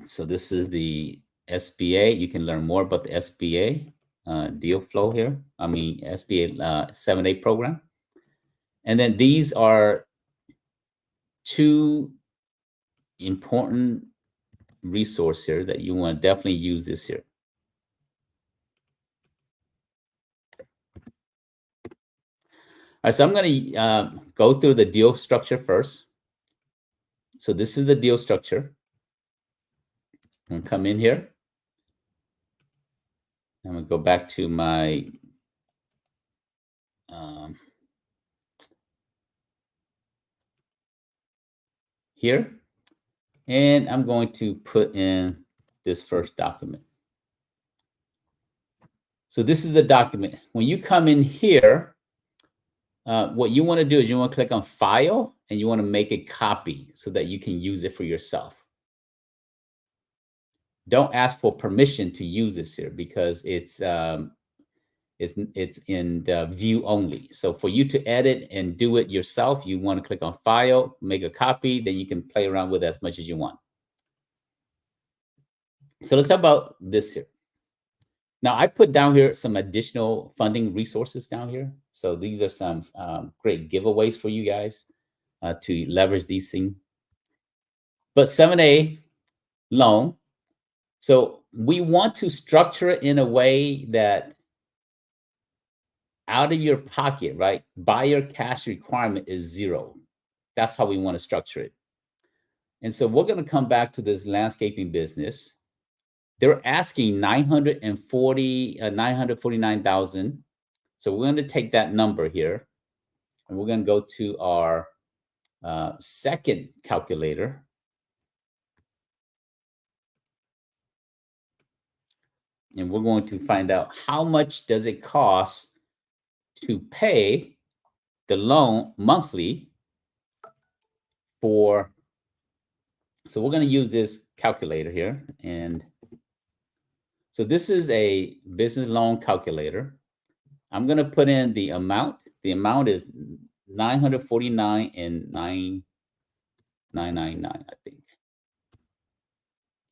So this is the SBA. You can learn more about the SBA deal flow here. I mean, SBA 7A program. And then these are two important resources here that you want to definitely use this here. All right, so I'm going to go through the deal structure first. So this is the deal structure. I'm going to come in here. I'm going to go back to my here. And I'm going to put in this first document. So this is the document. When you come in here, what you want to do is you want to click on File, and you want to make a copy so that you can use it for yourself. Don't ask for permission to use this here because it's in view only. So for you to edit and do it yourself, you want to click on File, make a copy, then you can play around with it as much as you want. So let's talk about this here. Now, I put down here some additional funding resources down here. So these are some great giveaways for you guys to leverage these things. But 7A loan, so we want to structure it in a way that out of your pocket, right? Buyer cash requirement is 0. That's how we want to structure it. And so we're going to come back to this landscaping business. They're asking 949,000. So we're going to take that number here, and we're going to go to our second calculator. And we're going to find out how much does it cost to pay the loan monthly for. So we're going to use this calculator here. And so this is a business loan calculator. I'm going to put in the amount. The amount is 949 and 999, I think.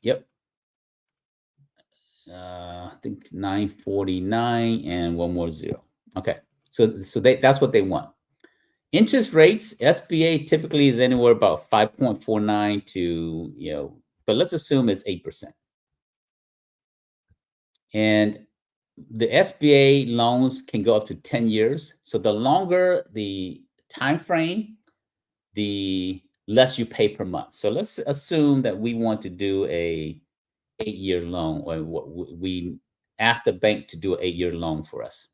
Yep. I think 949 and one more 0. Okay. So that's what they want. Interest rates, SBA typically is anywhere about 5.49 to, but let's assume it's 8%. And the SBA loans can go up to 10 years. So the longer the time frame, the less you pay per month. So let's assume that we want to do a 8-year loan, or we ask the bank to do an 8-year loan for us.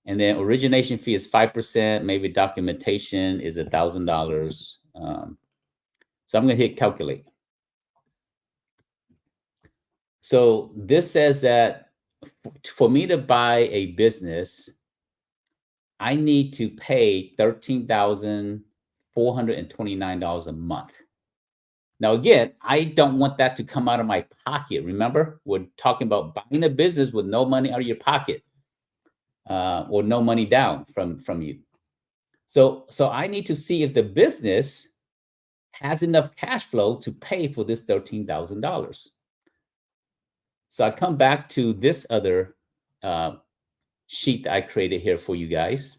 And then origination fee is 5%. Maybe documentation is $1,000. So I'm going to hit calculate. So this says that for me to buy a business, I need to pay $13,429 a month. Now, again, I don't want that to come out of my pocket. Remember, we're talking about buying a business with no money out of your pocket, or no money down from you. So I need to see if the business has enough cash flow to pay for this $13,000. So I come back to this other sheet that I created here for you guys.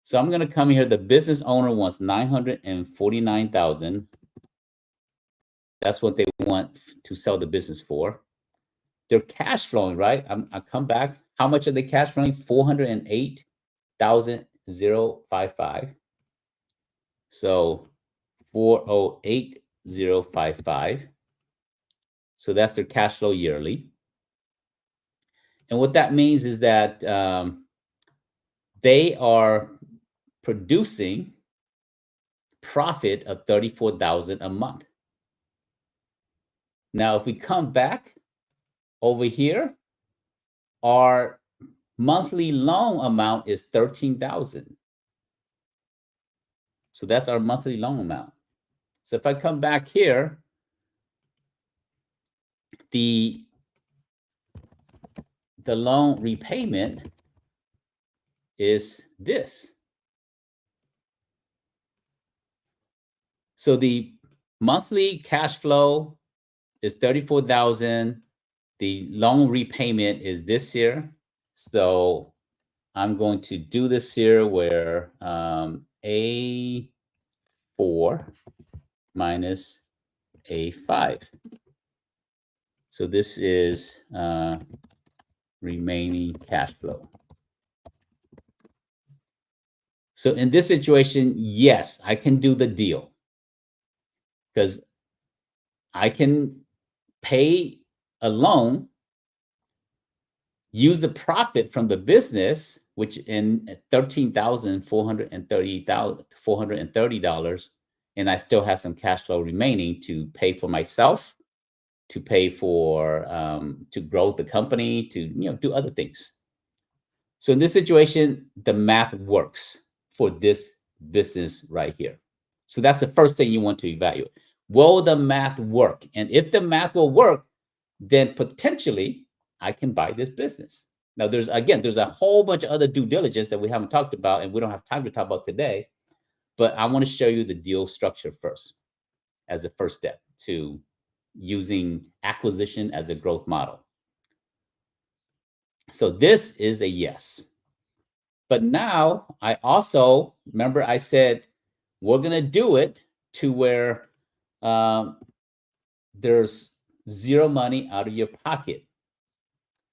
So I'm going to come here. The business owner wants 949,000. That's what they want to sell the business for. They're cash flowing, right? I come back. How much are they cash flowing? 408,055. So 408,055. 0.055. So that's their cash flow yearly. And what that means is that they are producing profit of $34,000 a month. Now, if we come back over here, our monthly loan amount is $13,000. So that's our monthly loan amount. So if I come back here, the loan repayment is this. So the monthly cash flow is $34,000. The loan repayment is this here. So I'm going to do this here where A4 minus A5. So this is remaining cash flow. So in this situation, yes, I can do the deal because I can pay a loan, use the profit from the business, which in $13,430, and I still have some cash flow remaining to pay for myself, to pay for to grow the company, to do other things. So in this situation, the math works for this business right here. So that's the first thing you want to evaluate. Will the math work? And if the math will work, then potentially I can buy this business. Now, there's a whole bunch of other due diligence that we haven't talked about, and we don't have time to talk about today. But I want to show you the deal structure first as the first step to using acquisition as a growth model. So this is a yes. But now I also, remember I said, we're going to do it to where there's zero money out of your pocket.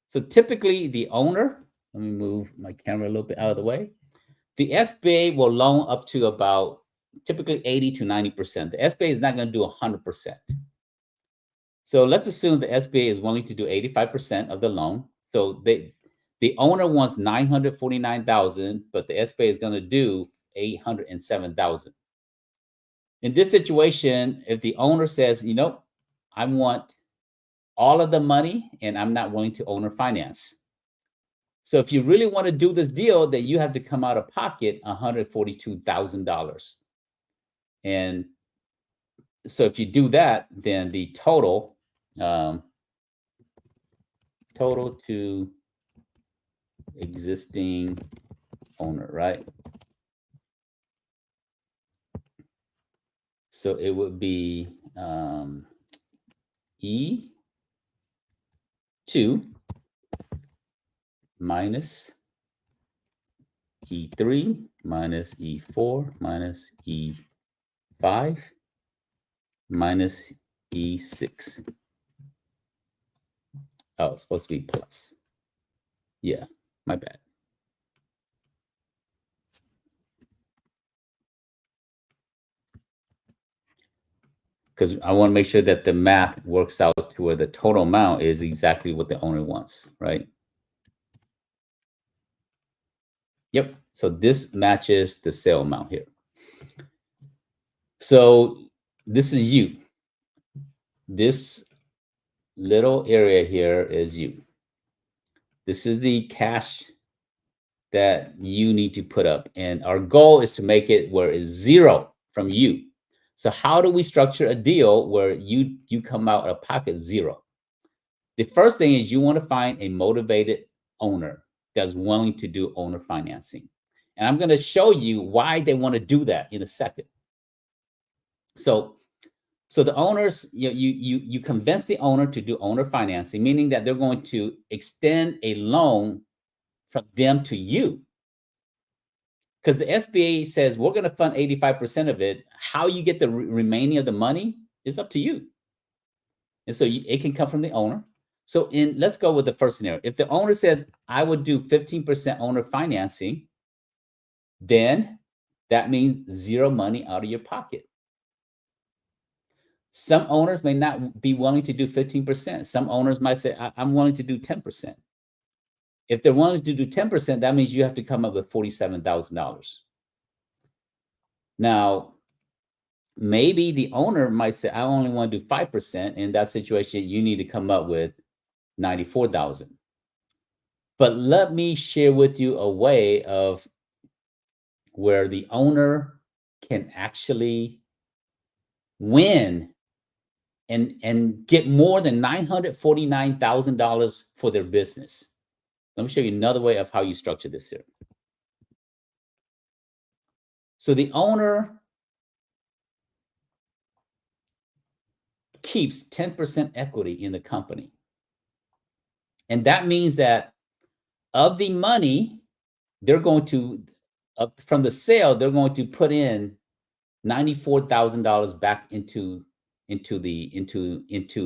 So typically the owner, let me move my camera a little bit out of the way. The SBA will loan up to about typically 80 to 90%. The SBA is not going to do 100%. So let's assume the SBA is willing to do 85% of the loan. So the owner wants $949,000, but the SBA is going to do $807,000. In this situation, if the owner says, I want all of the money and I'm not willing to owner finance. So if you really want to do this deal, then you have to come out of pocket $142,000. And so if you do that, then the total to existing owner, right? So it would be E2 minus E3 minus E4 minus E5 minus E6. Oh, it's supposed to be plus. Yeah, my bad. Because I want to make sure that the math works out to where the total amount is exactly what the owner wants, right? Yep. So this matches the sale amount here. So this is you. This little area here is you. This is the cash that you need to put up. And our goal is to make it where it's zero from you. So how do we structure a deal where you come out of pocket zero? The first thing is you want to find a motivated owner that's willing to do owner financing. And I'm going to show you why they want to do that in a second. So the owners, you convince the owner to do owner financing, meaning that they're going to extend a loan from them to you. Because the SBA says we're going to fund 85% of it. How you get the remaining of the money is up to you. And so it can come from the owner. So let's go with the first scenario. If the owner says, I would do 15% owner financing, then that means zero money out of your pocket. Some owners may not be willing to do 15%. Some owners might say, I'm willing to do 10%. If they're willing to do 10%, that means you have to come up with $47,000. Now, maybe the owner might say, I only want to do 5%. In that situation, you need to come up with 94,000. But let me share with you a way of where the owner can actually win and get more than $949,000 for their business. Let me show you another way of how you structure this here. So the owner keeps 10% equity in the company. And that means that of the money, they're going to, from the sale, they're going to put in $94,000 back into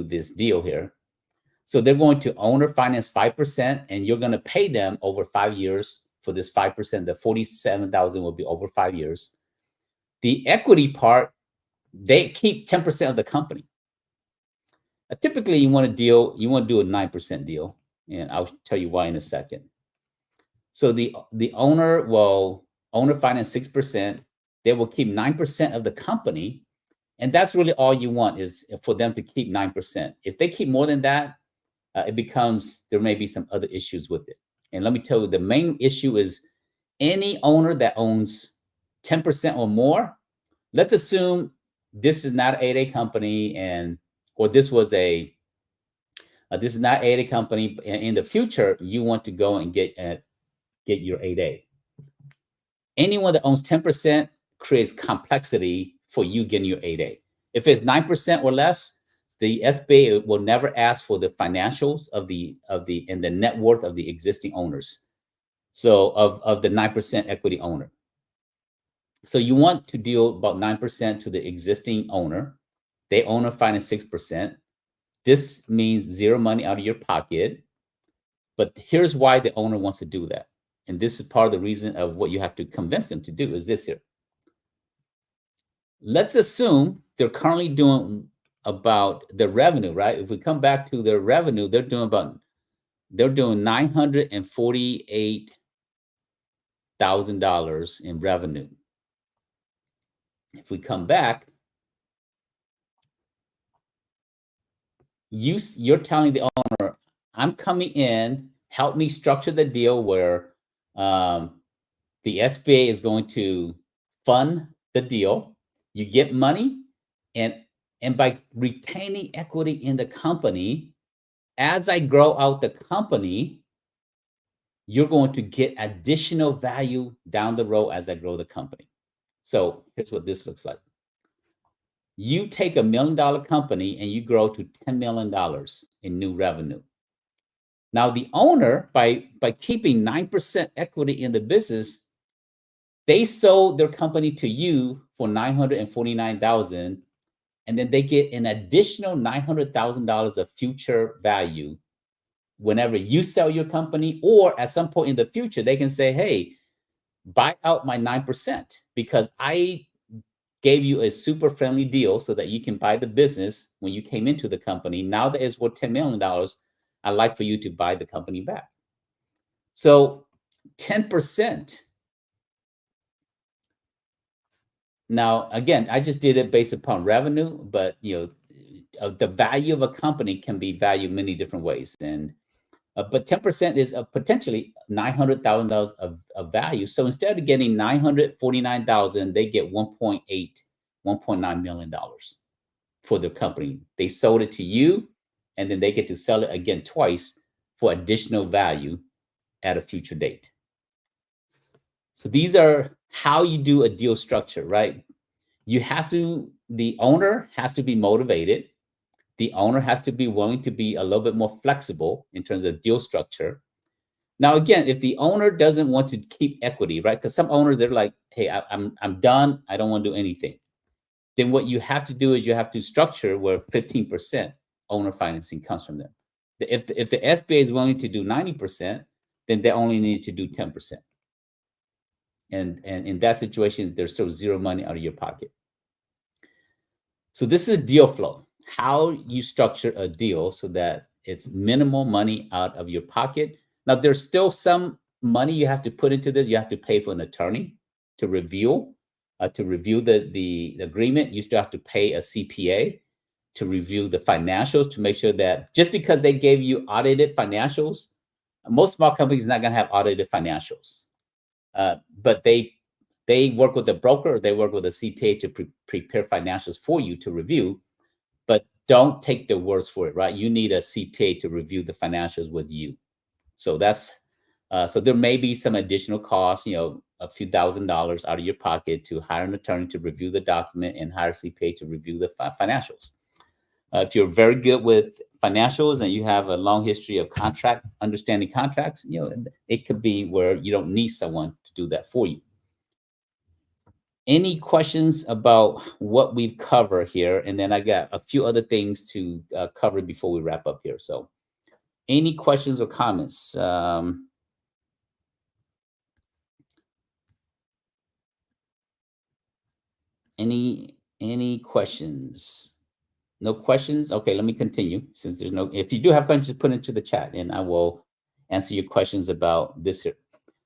this deal here. So they're going to owner finance 5%, and you're going to pay them over 5 years for this 5%. The 47,000 will be over 5 years. The equity part, they keep 10% of the company. Typically, you want to do a 9% deal, and I'll tell you why in a second. So the owner will owner finance 6%. They will keep 9% of the company, and that's really all you want, is for them to keep 9%. If they keep more than that, it becomes, there may be some other issues with it. And let me tell you, the main issue is any owner that owns 10% or more. Let's assume this is not an 8A company, or this was this is not 8A company. In the future, you want to go and get your 8A. Anyone that owns 10% creates complexity for you getting your 8A. If it's 9% or less, the SBA will never ask for the financials and the net worth of the existing owners. So of the 9% equity owner. So you want to deal about 9% to the existing owner. They owner finance 6%. This means zero money out of your pocket. But here's why the owner wants to do that. And this is part of the reason of what you have to convince them to do is this here. Let's assume they're currently doing about the revenue, right? If we come back to their revenue, they're doing $948,000 in revenue. If we come back, you're telling the owner, I'm coming in, help me structure the deal where the SBA is going to fund the deal. You get money, and by retaining equity in the company, as I grow out the company, you're going to get additional value down the road as I grow the company. So here's what this looks like. You take $1 million company and you grow to $10 million in new revenue. Now the owner, by keeping 9% equity in the business, they sold their company to you for $949,000, and then they get an additional $900,000 of future value whenever you sell your company, or at some point in the future, they can say, hey, buy out my 9% because I gave you a super friendly deal so that you can buy the business when you came into the company. Now that it's worth $10 million, I'd like for you to buy the company back. So 10%. Now, again, I just did it based upon revenue, but the value of a company can be valued many different ways. And but 10% is potentially $900,000 of value. So instead of getting $949,000, they get $1.9 million for their company. They sold it to you, and then they get to sell it again twice for additional value at a future date. So these are how you do a deal structure, right? The owner has to be motivated. The owner has to be willing to be a little bit more flexible in terms of deal structure. Now, again, if the owner doesn't want to keep equity, right? Because some owners, they're like, hey, I'm done. I don't want to do anything. Then what you have to do is you have to structure where 15% owner financing comes from them. If the SBA is willing to do 90%, then they only need to do 10%. And in that situation, there's still zero money out of your pocket. So this is deal flow, how you structure a deal so that it's minimal money out of your pocket. Now, there's still some money you have to put into this. You have to pay for an attorney to review the agreement. You still have to pay a CPA to review the financials to make sure that just because they gave you audited financials, most small companies are not going to have audited financials, but they work with a broker or they work with a CPA to prepare financials for you to review, but don't take their words for it, right? You need a CPA to review the financials with you. So that's so there may be some additional costs, a few $1,000s out of your pocket to hire an attorney to review the document and hire a CPA to review the financials. If you're very good with financials and you have a long history of understanding contracts, it could be where you don't need someone to do that for you. Any questions about what we've covered here? And then I got a few other things to cover before we wrap up here. So any questions or comments? Any questions? No questions? Okay, let me continue. Since there's no, if you do have questions, put it into the chat and I will answer your questions about this here.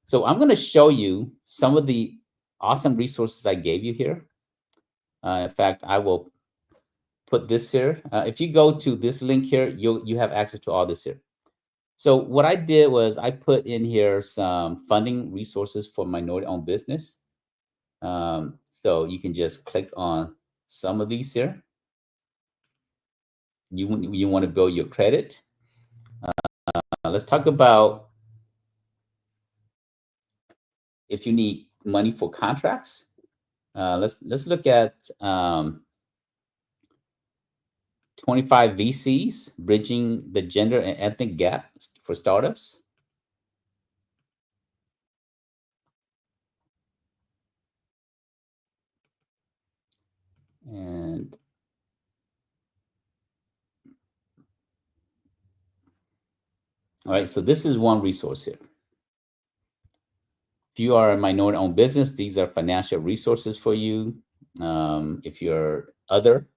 So I'm going to show you some of the awesome resources I gave you here. In fact, I will put this here. If you go to this link here, you have access to all this here. So what I did was I put in here some funding resources for minority-owned business. So you can just click on some of these here. You want to build your credit. Let's talk about if you need money for contracts. Let's look at 25 VCs bridging the gender and ethnic gap for startups. And all right, so this is one resource here. If you are a minority-owned business, these are financial resources for you. If you're other,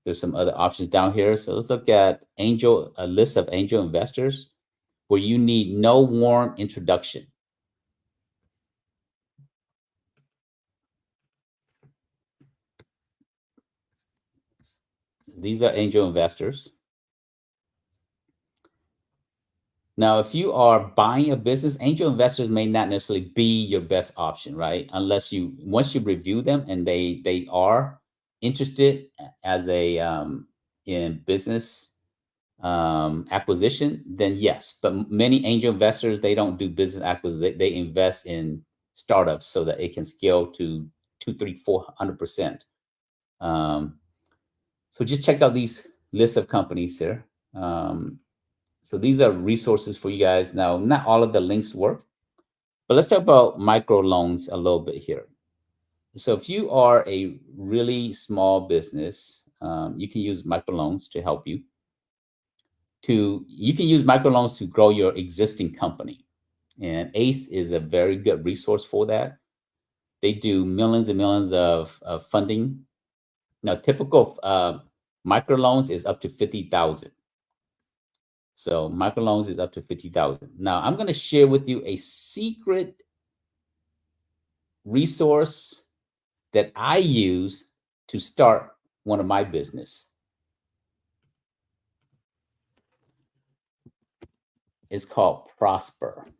there's some other options down here. So let's look at a list of angel investors where you need no warm introduction. These are angel investors. Now, if you are buying a business, angel investors may not necessarily be your best option, right? Unless once you review them and they are interested as a in business acquisition, then yes. But many angel investors, they don't do business acquisition. They invest in startups so that it can scale to 200, 300, 400%. So just check out these lists of companies here. So these are resources for you guys. Now, not all of the links work, but let's talk about microloans a little bit here. So if you are a really small business, you can use microloans to help you. You can use microloans to grow your existing company. And ACE is a very good resource for that. They do millions and millions of funding. Now, typical microloans is up to 50,000. So microloans is up to 50,000. Now I'm going to share with you a secret resource that I use to start one of my business. It's called prosper.com.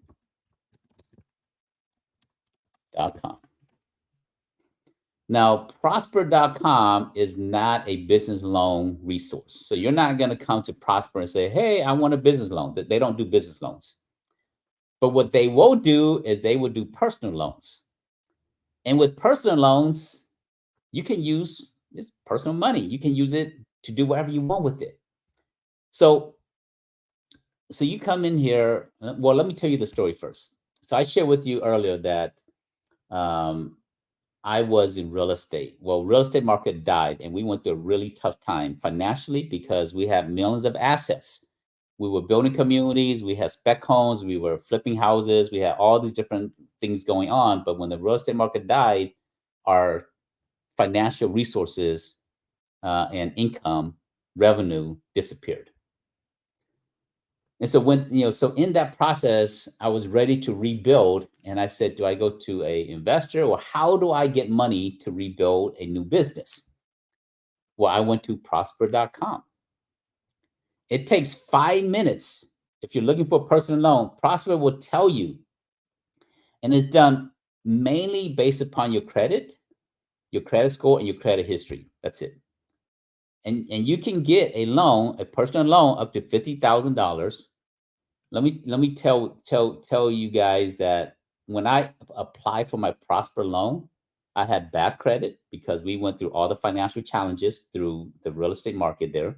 Now, prosper.com is not a business loan resource. So you're not going to come to Prosper and say, hey, I want a business loan. They don't do business loans. But what they will do is they will do personal loans. And with personal loans, you can use this personal money. You can use it to do whatever you want with it. So you come in here. Well, let me tell you the story first. So I shared with you earlier that I was in real estate. Well, real estate market died and we went through a really tough time financially because we had millions of assets. We were building communities, we had spec homes, we were flipping houses, we had all these different things going on. But when the real estate market died, our financial resources and income revenue disappeared. And so so in that process, I was ready to rebuild. And I said, do I go to a investor, or how do I get money to rebuild a new business? Well, I went to prosper.com. It takes 5 minutes. If you're looking for a personal loan, Prosper will tell you. And it's done mainly based upon your credit score, and your credit history. That's it. And you can get a loan, a personal loan, up to $50,000. Let me tell you guys that when I applied for my Prosper loan, I had bad credit because we went through all the financial challenges through the real estate market there.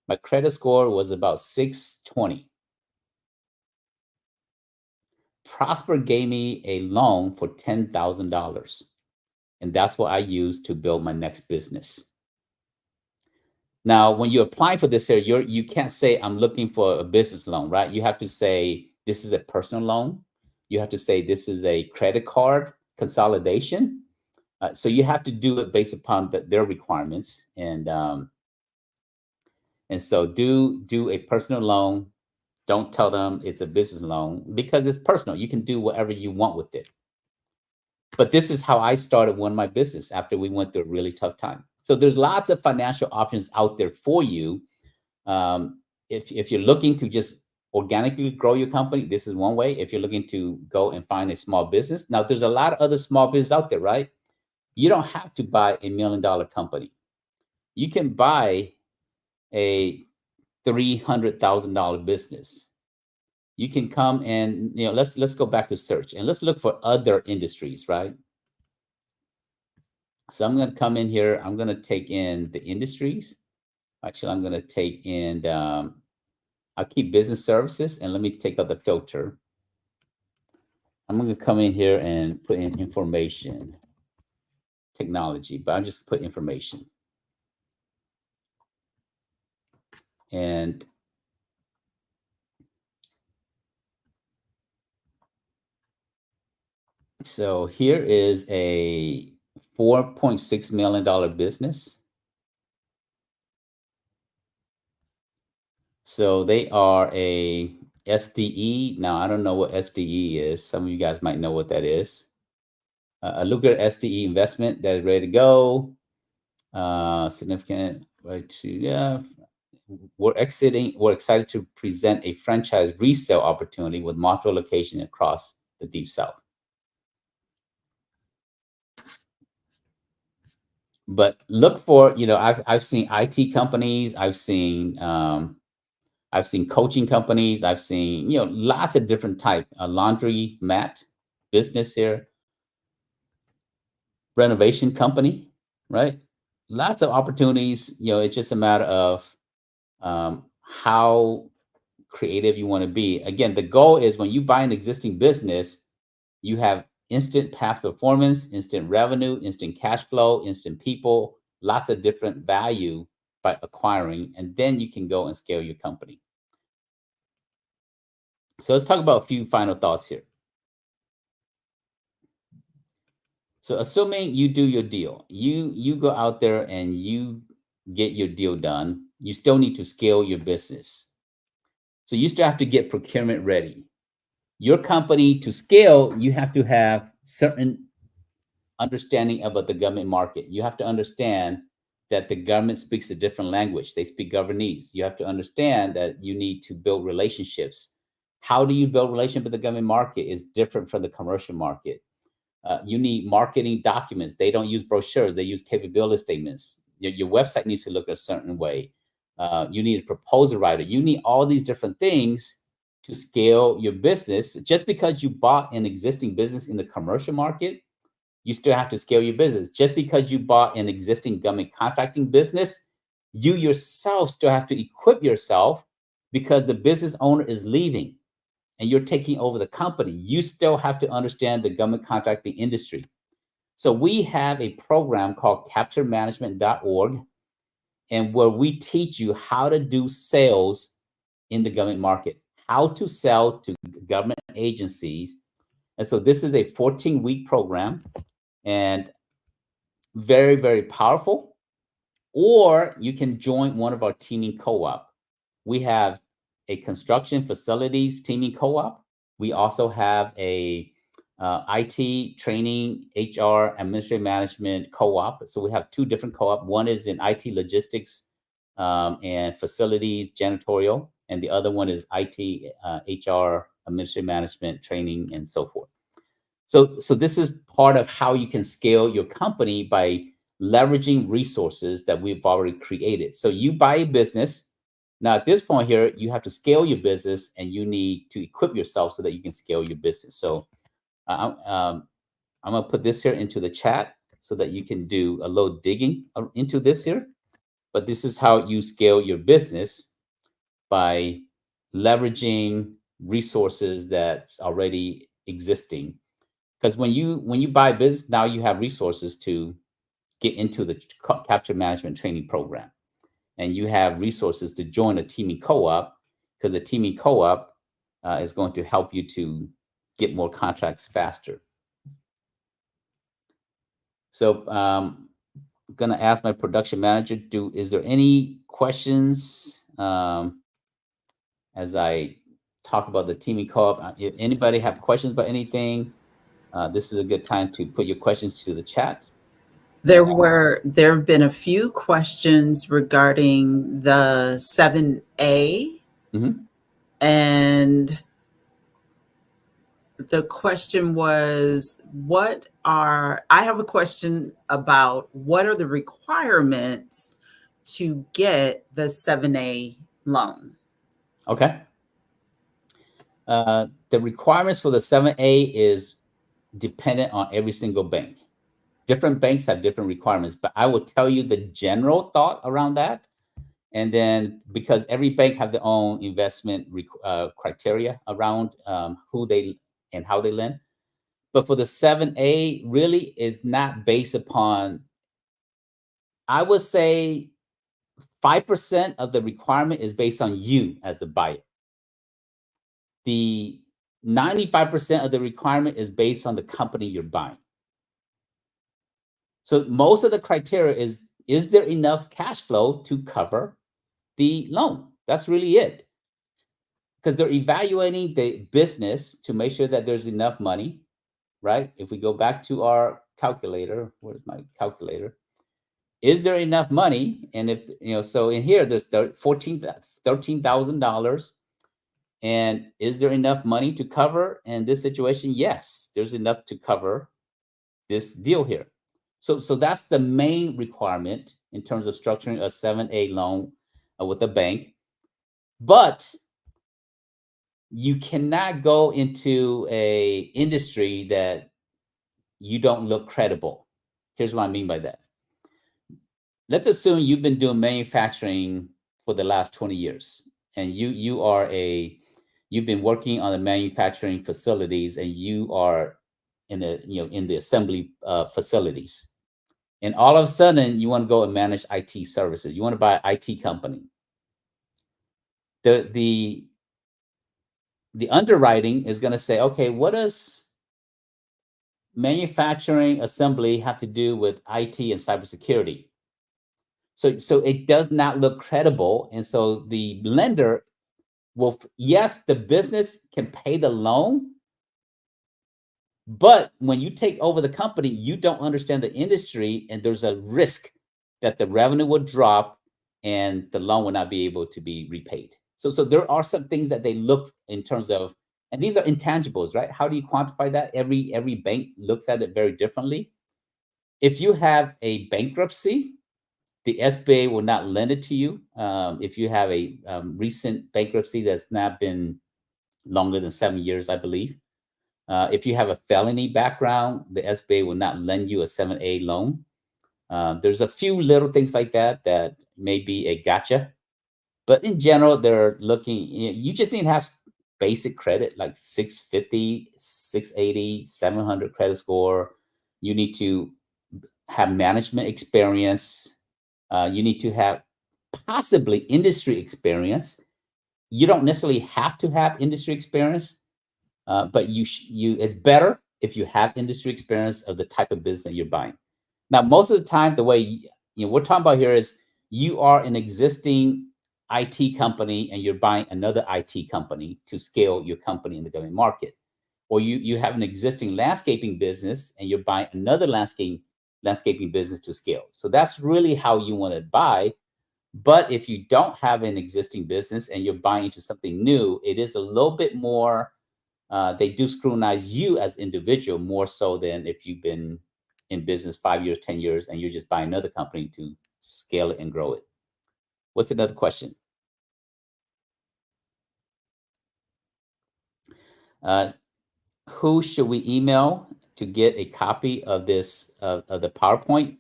My credit score was about 620. Prosper gave me a loan for $10,000. And that's what I used to build my next business. Now, when you apply for this here, you can't say, I'm looking for a business loan, right? You have to say, this is a personal loan. You have to say, this is a credit card consolidation. So you have to do it based upon their requirements. And so do a personal loan. Don't tell them it's a business loan because it's personal. You can do whatever you want with it. But this is how I started one of my business after we went through a really tough time. So there's lots of financial options out there for you. If you're looking to just organically grow your company, this is one way. If you're looking to go and find a small business, now there's a lot of other small business out there, right? You don't have to buy $1 million company. You can buy a $300,000 business. You can come and, let's go back to search and let's look for other industries, right? So I'm going to come in here. I'm going to take in the industries. Actually, I'm going to take in, I'll keep business services, and let me take out the filter. I'm going to come in here and put in information technology, but I'll just put information. And so here is a $4.6 million business. So they are a SDE. Now, I don't know what SDE is. Some of you guys might know what that is. A lucrative SDE investment that is ready to go. Significant, right to, yeah. We're excited to present a franchise resale opportunity with multiple locations across the Deep South. But look for, I've seen IT companies, I've seen coaching companies, I've seen, lots of different type, a laundry mat business here, renovation company, right? Lots of opportunities. It's just a matter of how creative you want to be. Again, the goal is when you buy an existing business, you have instant past performance, instant revenue, instant cash flow, instant people, lots of different value by acquiring, and then you can go and scale your company. So let's talk about a few final thoughts here. So assuming you do your deal, you go out there and you get your deal done, you still need to scale your business. So you still have to get procurement ready. Your company, to scale, you have to have certain understanding about the government market. You have to understand that the government speaks a different language. They speak governese. You have to understand that you need to build relationships. How do you build relationship with the government market is different from the commercial market. You need marketing documents. They don't use brochures. They use capability statements. Your website needs to look a certain way. You need a proposal writer. You need all these different things to scale your business. Just because you bought an existing business in the commercial market, you still have to scale your business. Just because you bought an existing government contracting business, you yourself still have to equip yourself because the business owner is leaving and you're taking over the company. You still have to understand the government contracting industry. So we have a program called capturemanagement.org, and where we teach you how to do sales in the government market, how to sell to government agencies. And so this is a 14-week program, and very, very powerful. or you can join one of our teaming co-op. We have a construction facilities teaming co-op. We also have a IT training, HR, administrative management co-op. So we have two different co-op. One is in IT logistics and facilities, janitorial, and the other one is IT, HR, administrative management, training, and so forth. So this is part of how you can scale your company by leveraging resources that we've already created. So you buy a business. Now at this point here, you have to scale your business and you need to equip yourself so that you can scale your business. So I'm gonna put this here into the chat so that you can do a little digging into this here. But this is how you scale your business by leveraging resources that's already existing. Because when you buy business, now you have resources to get into the capture management training program, and you have resources to join a teaming co-op, because a teaming co-op is going to help you to get more contracts faster. So I'm going to ask my production manager, is there any questions as I talk about the teaming co-op? If anybody have questions about anything, this is a good time to put your questions to the chat. There have been a few questions regarding the 7A. Mm-hmm. And the question was, I have a question about what are the requirements to get the 7A loan? Okay. The requirements for the 7A is dependent on every single bank. Different banks have different requirements, but I will tell you the general thought around that. And then because every bank have their own investment criteria around who they and how they lend. But for the 7A, really is not based upon, I would say 5% of the requirement is based on you as a buyer. The 95% of the requirement is based on the company you're buying. So most of the criteria is there enough cash flow to cover the loan? That's really it. Because they're evaluating the business to make sure that there's enough money, right? If we go back to our calculator, where's my calculator? Is there enough money? And if, so in here, there's $13,000. And is there enough money to cover in this situation? Yes, there's enough to cover this deal here. So that's the main requirement in terms of structuring a 7A loan with a bank. But you cannot go into a industry that you don't look credible. Here's what I mean by that. Let's assume you've been doing manufacturing for the last 20 years, and you've been working on the manufacturing facilities, and you are in the assembly facilities. And all of a sudden, you want to go and manage IT services. You want to buy an IT company. The underwriting is going to say, okay, what does manufacturing assembly have to do with IT and cybersecurity? So it does not look credible. And so the lender will, yes, the business can pay the loan, but when you take over the company, you don't understand the industry, and there's a risk that the revenue will drop and the loan will not be able to be repaid. So there are some things that they look in terms of, and these are intangibles, right? How do you quantify that? Every bank looks at it very differently. If you have a bankruptcy, the SBA will not lend it to you. If you have a recent bankruptcy that's not been longer than 7 years, I believe. If you have a felony background, the SBA will not lend you a 7A loan. There's a few little things like that may be a gotcha. But in general, they're looking, you just need to have basic credit, like 650, 680, 700 credit score. You need to have management experience. You need to have possibly industry experience. You don't necessarily have to have industry experience, but it's better if you have industry experience of the type of business that you're buying. Now, most of the time, the way we're talking about here is you are an existing IT company and you're buying another IT company to scale your company in the government market. Or you have an existing landscaping business and you're buying another landscaping business to scale. So that's really how you want to buy. But if you don't have an existing business and you're buying into something new, it is a little bit more, they do scrutinize you as individual more so than if you've been in business 5 years, 10 years, and you're just buying another company to scale it and grow it. What's another question? Who should we email to get a copy of this, of the PowerPoint?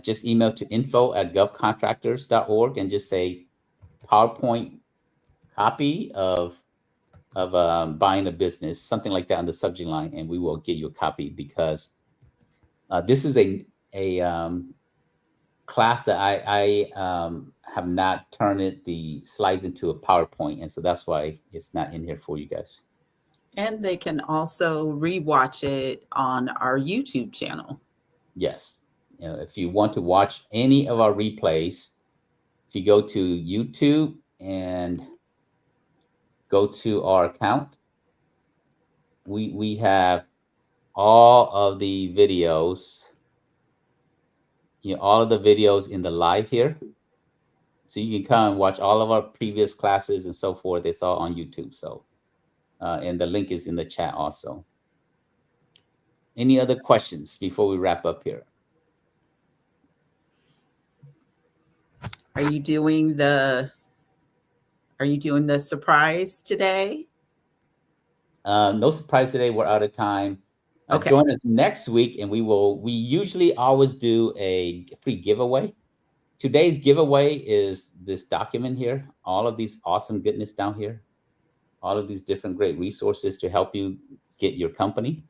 Just email to info@govcontractors.org and just say PowerPoint copy of buying a business, something like that on the subject line, and we will get you a copy, because this is a class that I have not turned the slides into a PowerPoint, and so that's why it's not in here for you guys. And they can also rewatch it on our YouTube channel. Yes. If you want to watch any of our replays, if you go to YouTube and go to our account, we have all of the videos, all of the videos in the live here. So you can come and watch all of our previous classes and so forth. It's all on YouTube. So, and the link is in the chat also. Any other questions before we wrap up here? Are you doing the surprise today? No surprise today. We're out of time. Okay. Join us next week, and we usually always do a free giveaway. Today's giveaway is this document here, all of these awesome goodness down here, all of these different great resources to help you get your company.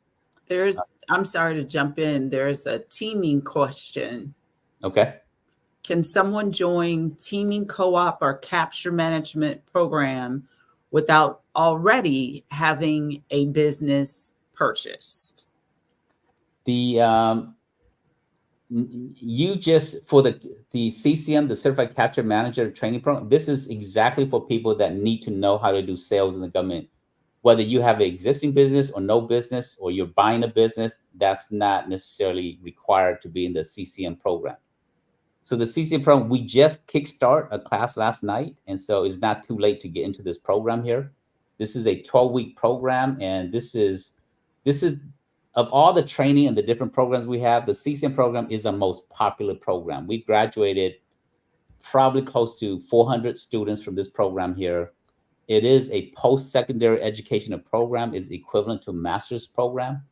I'm sorry to jump in. There's a teaming question. Okay. Can someone join teaming co-op or capture management program without already having a business purchased? You just, for the CCM, the Certified Capture Manager Training Program, this is exactly for people that need to know how to do sales in the government. Whether you have an existing business or no business, or you're buying a business, that's not necessarily required to be in the CCM program. So the CCM program, we just kickstart a class last night, and so it's not too late to get into this program here. This is a 12-week program, and this is of all the training and the different programs we have, the CCM program is our most popular program. We graduated probably close to 400 students from this program here. It is a post-secondary educational program. It's equivalent to a master's program.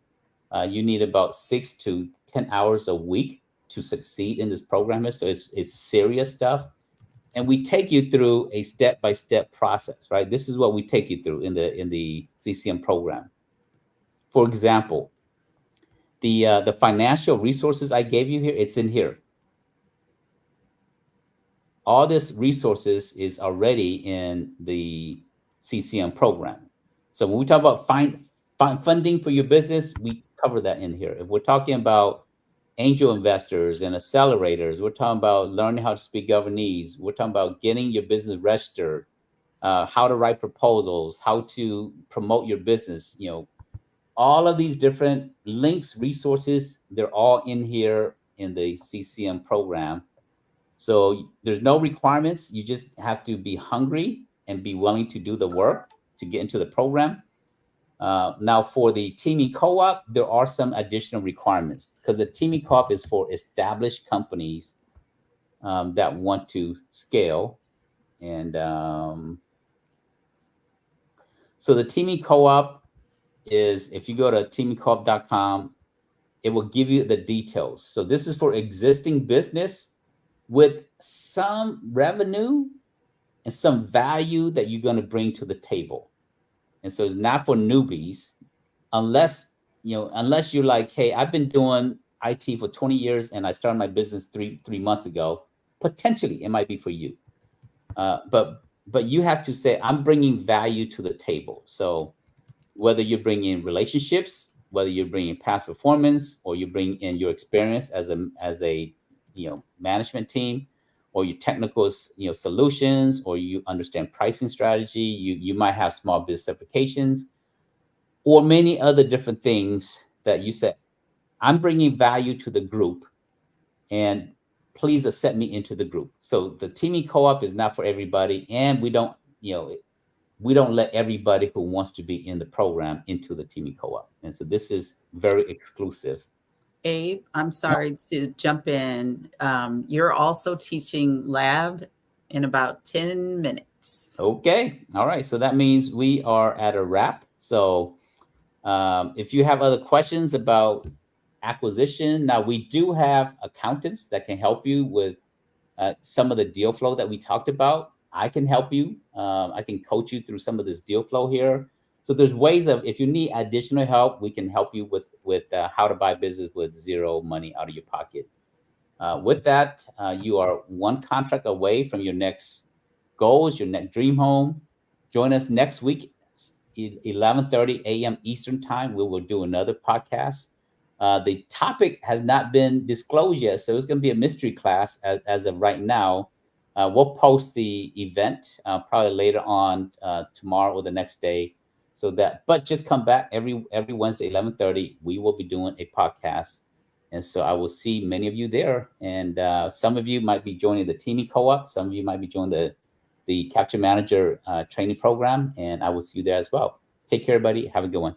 You need about 6 to 10 hours a week to succeed in this program. So it's serious stuff. And we take you through a step-by-step process, right? This is what we take you through in the CCM program. For example, the financial resources I gave you here, it's in here. All this resources is already in the CCM program. So when we talk about funding for your business, we cover that in here. If we're talking about angel investors and accelerators, we're talking about learning how to speak Governese, we're talking about getting your business registered, how to write proposals, how to promote your business, all of these different links, resources, they're all in here in the CCM program. So there's no requirements. You just have to be hungry and be willing to do the work to get into the program. Now for the teaming co-op, there are some additional requirements, because the teaming co-op is for established companies that want to scale. And so the teaming co-op is, if you go to teamingcoop.com, it will give you the details. So this is for existing business with some revenue and some value that you're going to bring to the table. And so it's not for newbies, unless you're like, hey, I've been doing IT for 20 years and I started my business three months ago. Potentially, it might be for you. But you have to say, I'm bringing value to the table. So whether you're bringing relationships, whether you're bringing past performance, or you bring in your experience as a management team, or your technical, solutions, or you understand pricing strategy. You might have small business certifications, or many other different things that you said, I'm bringing value to the group, and please accept me into the group. So the teaming co-op is not for everybody, and we don't let everybody who wants to be in the program into the teaming co-op. And so this is very exclusive. Abe, I'm Yep. sorry to jump in. You're also teaching lab in about 10 minutes. Okay. All right. So that means we are at a wrap. So if you have other questions about acquisition, now we do have accountants that can help you with some of the deal flow that we talked about. I can help you. I can coach you through some of this deal flow here. So there's ways of, if you need additional help, we can help you with how to buy business with zero money out of your pocket. With that, you are one contract away from your next goals, your next dream home. Join us next week, 11:30 a.m. Eastern time. We will do another podcast. The topic has not been disclosed yet, so it's going to be a mystery class as of right now. We'll post the event probably later on tomorrow or the next day. But just come back every Wednesday, 11:30. We will be doing a podcast. And so I will see many of you there. And some of you might be joining the teaming co-op. Some of you might be joining the Capture Manager training program. And I will see you there as well. Take care, everybody. Have a good one.